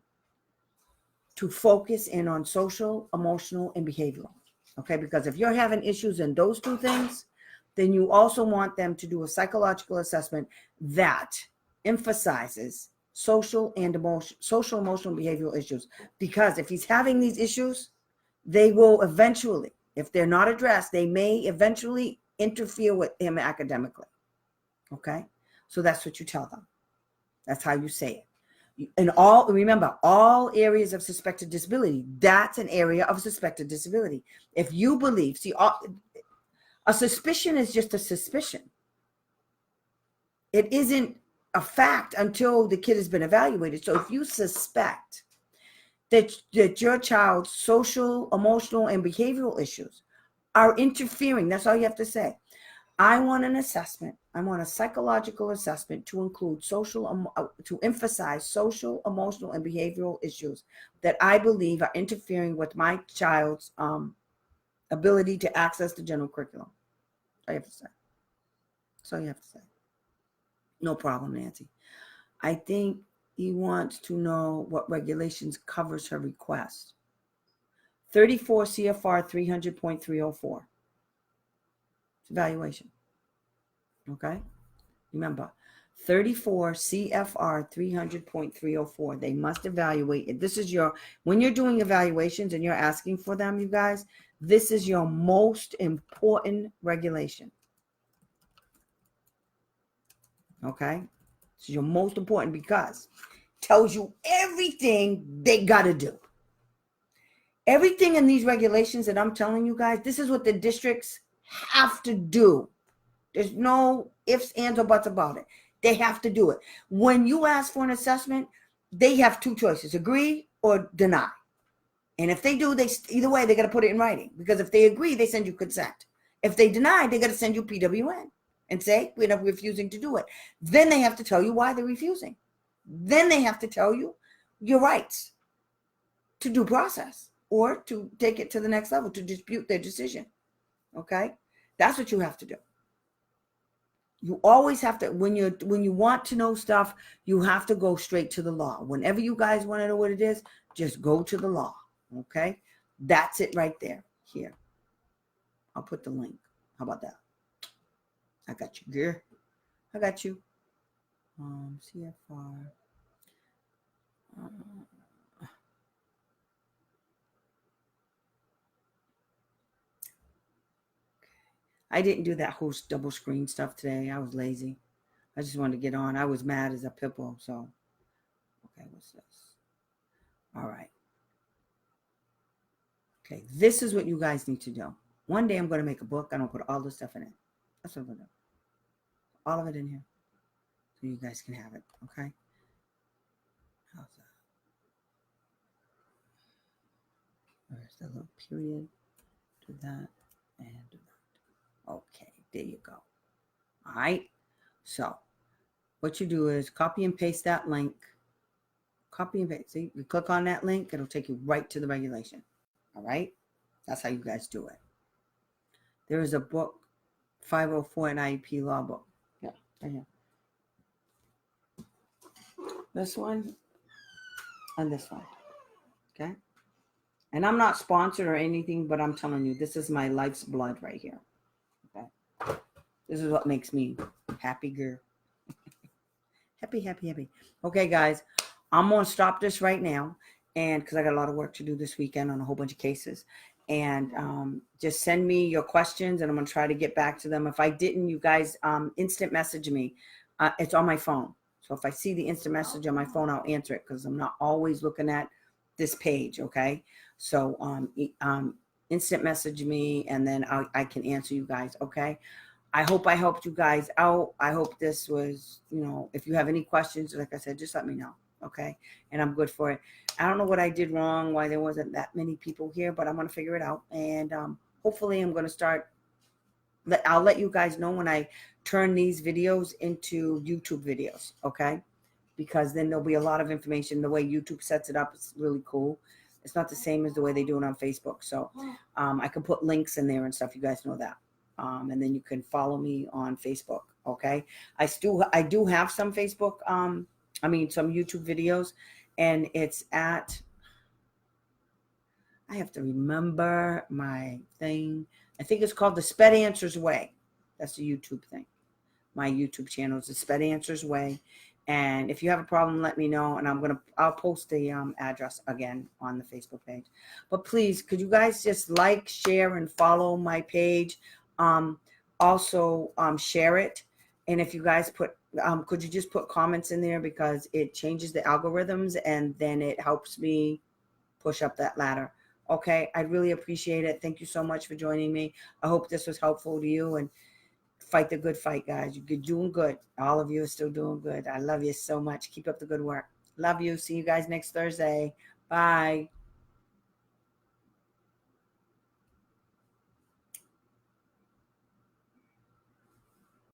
to focus in on social, emotional, and behavioral. Okay, because if you're having issues in those two things, then you also want them to do a psychological assessment that emphasizes social, emotional, behavioral issues. Because if he's having these issues, they will eventually, if they're not addressed, they may eventually interfere with him academically. Okay, so that's what you tell them. That's how you say it. And remember, all areas of suspected disability, that's an area of suspected disability. If you believe, a suspicion is just a suspicion. It isn't a fact until the kid has been evaluated. So if you suspect that your child's social, emotional, and behavioral issues are interfering, that's all you have to say. I want an assessment. I want a psychological assessment to include to emphasize social, emotional, and behavioral issues that I believe are interfering with my child's ability to access the general curriculum. That's all you have to say. That's all you have to say. No problem, Nancy. I think he wants to know what regulations covers her request. 34 CFR 300.304. It's evaluation. Okay? Remember, 34 CFR 300.304. They must evaluate it. This is when you're doing evaluations and you're asking for them, you guys, this is your most important regulation. Okay? This is your most important because it tells you everything they got to do. Everything in these regulations that I'm telling you guys, this is what the districts have to do. There's no ifs, ands, or buts about it. They have to do it. When you ask for an assessment, they have two choices: agree or deny. And if they do, either way, they got to put it in writing. Because if they agree, they send you consent. If they deny, they got to send you PWN and say, we're not refusing to do it. Then they have to tell you why they're refusing. Then they have to tell you your rights to due process or to take it to the next level, to dispute their decision. Okay? That's what you have to do. You always have to, when you want to know stuff, you have to go straight to the law. Whenever you guys want to know what it is, just go to the law. Okay? That's it right there. Here. I'll put the link. How about that? I got you, girl. I got you. CFR. I didn't do that whole double screen stuff today. I was lazy. I just wanted to get on. I was mad as a pitbull. So, okay, what's this? All right. Okay, this is what you guys need to do. One day I'm going to make a book and I'll put all this stuff in it. That's what I'm going to do. All of it in here. So you guys can have it. Okay? How's that? There's the little period. Do that and do that. Okay, there you go. All right. So what you do is copy and paste that link. Copy and paste. See, you click on that link, it'll take you right to the regulation. All right? That's how you guys do it. There is a book, 504, an IEP law book. Yeah, right here. This one and this one. Okay? And I'm not sponsored or anything, but I'm telling you, this is my life's blood right here. Okay? This is what makes me happy, girl. Happy, happy, happy. Okay, guys, I'm going to stop this right now. And because I got a lot of work to do this weekend on a whole bunch of cases. And just send me your questions and I'm going to try to get back to them. If I didn't, you guys instant message me. It's on my phone. So if I see the instant message on my phone, I'll answer it because I'm not always looking at this page. Okay. So instant message me and then I can answer you guys. Okay. I hope I helped you guys out. I hope this was, if you have any questions, like I said, just let me know. Okay. And I'm good for it. I don't know what I did wrong, why there wasn't that many people here, but I'm going to figure it out. And hopefully I'm going to start. I'll let you guys know when I turn these videos into YouTube videos. Okay. Because then there'll be a lot of information. The way YouTube sets it up is really cool. It's not the same as the way they do it on Facebook. So I can put links in there and stuff. You guys know that. And then you can follow me on Facebook. Okay. I do have some Facebook, some YouTube videos, and it's at, I have to remember my thing. I think it's called the Sped Answers Way. That's the YouTube thing. My YouTube channel is the Sped Answers Way. And if you have a problem, let me know. And I'll post the address again on the Facebook page. But please, could you guys just like, share, and follow my page? Also share it. And if you guys could you just put comments in there because it changes the algorithms and then it helps me push up that ladder. Okay. I really appreciate it. Thank you so much for joining me. I hope this was helpful to you and fight the good fight, guys. You're doing good. All of you are still doing good. I love you so much. Keep up the good work. Love you. See you guys next Thursday. Bye.